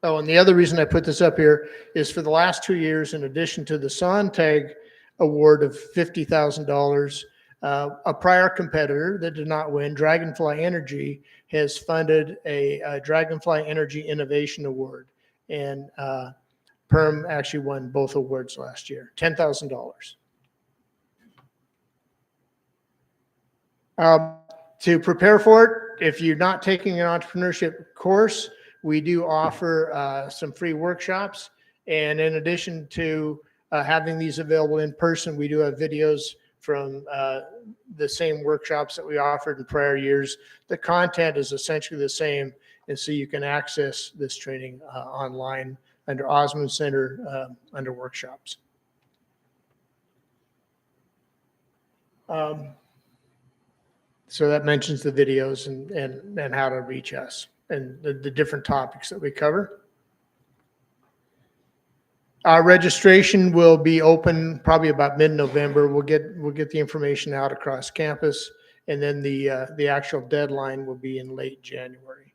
Oh, and the other reason I put this up here is for the last 2 years, in addition to the Sontag award of $50,000. A prior competitor that did not win, Dragonfly Energy, has funded a Dragonfly Energy Innovation Award. And Perm actually won both awards last year, $10,000. To prepare for it, if you're not taking an entrepreneurship course, we do offer some free workshops. And in addition to having these available in person, we do have videos from the same workshops that we offered in prior years. The content is essentially the same, and so you can access this training online under Osmond Center under workshops. So that mentions the videos and how to reach us and the different topics that we cover. Our registration will be open probably about mid-November. We'll get the information out across campus, and then the actual deadline will be in late January.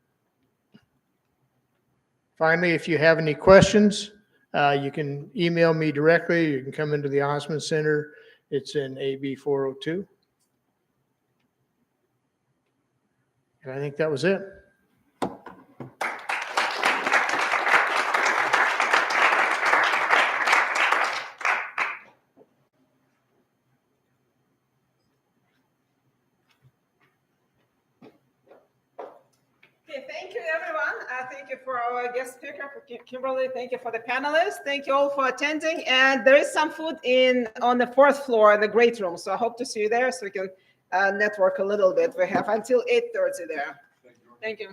Finally, if you have any questions, you can email me directly. You can come into the Osmond Center. It's in AB 402. And I think that was it. Okay, thank you, everyone. Thank you for our guest speaker, Kimberly. Thank you for the panelists. Thank you all for attending. And there is some food on the 4th floor in the great room. So I hope to see you there so we can network a little bit. We have until 8:30 there. Thank you.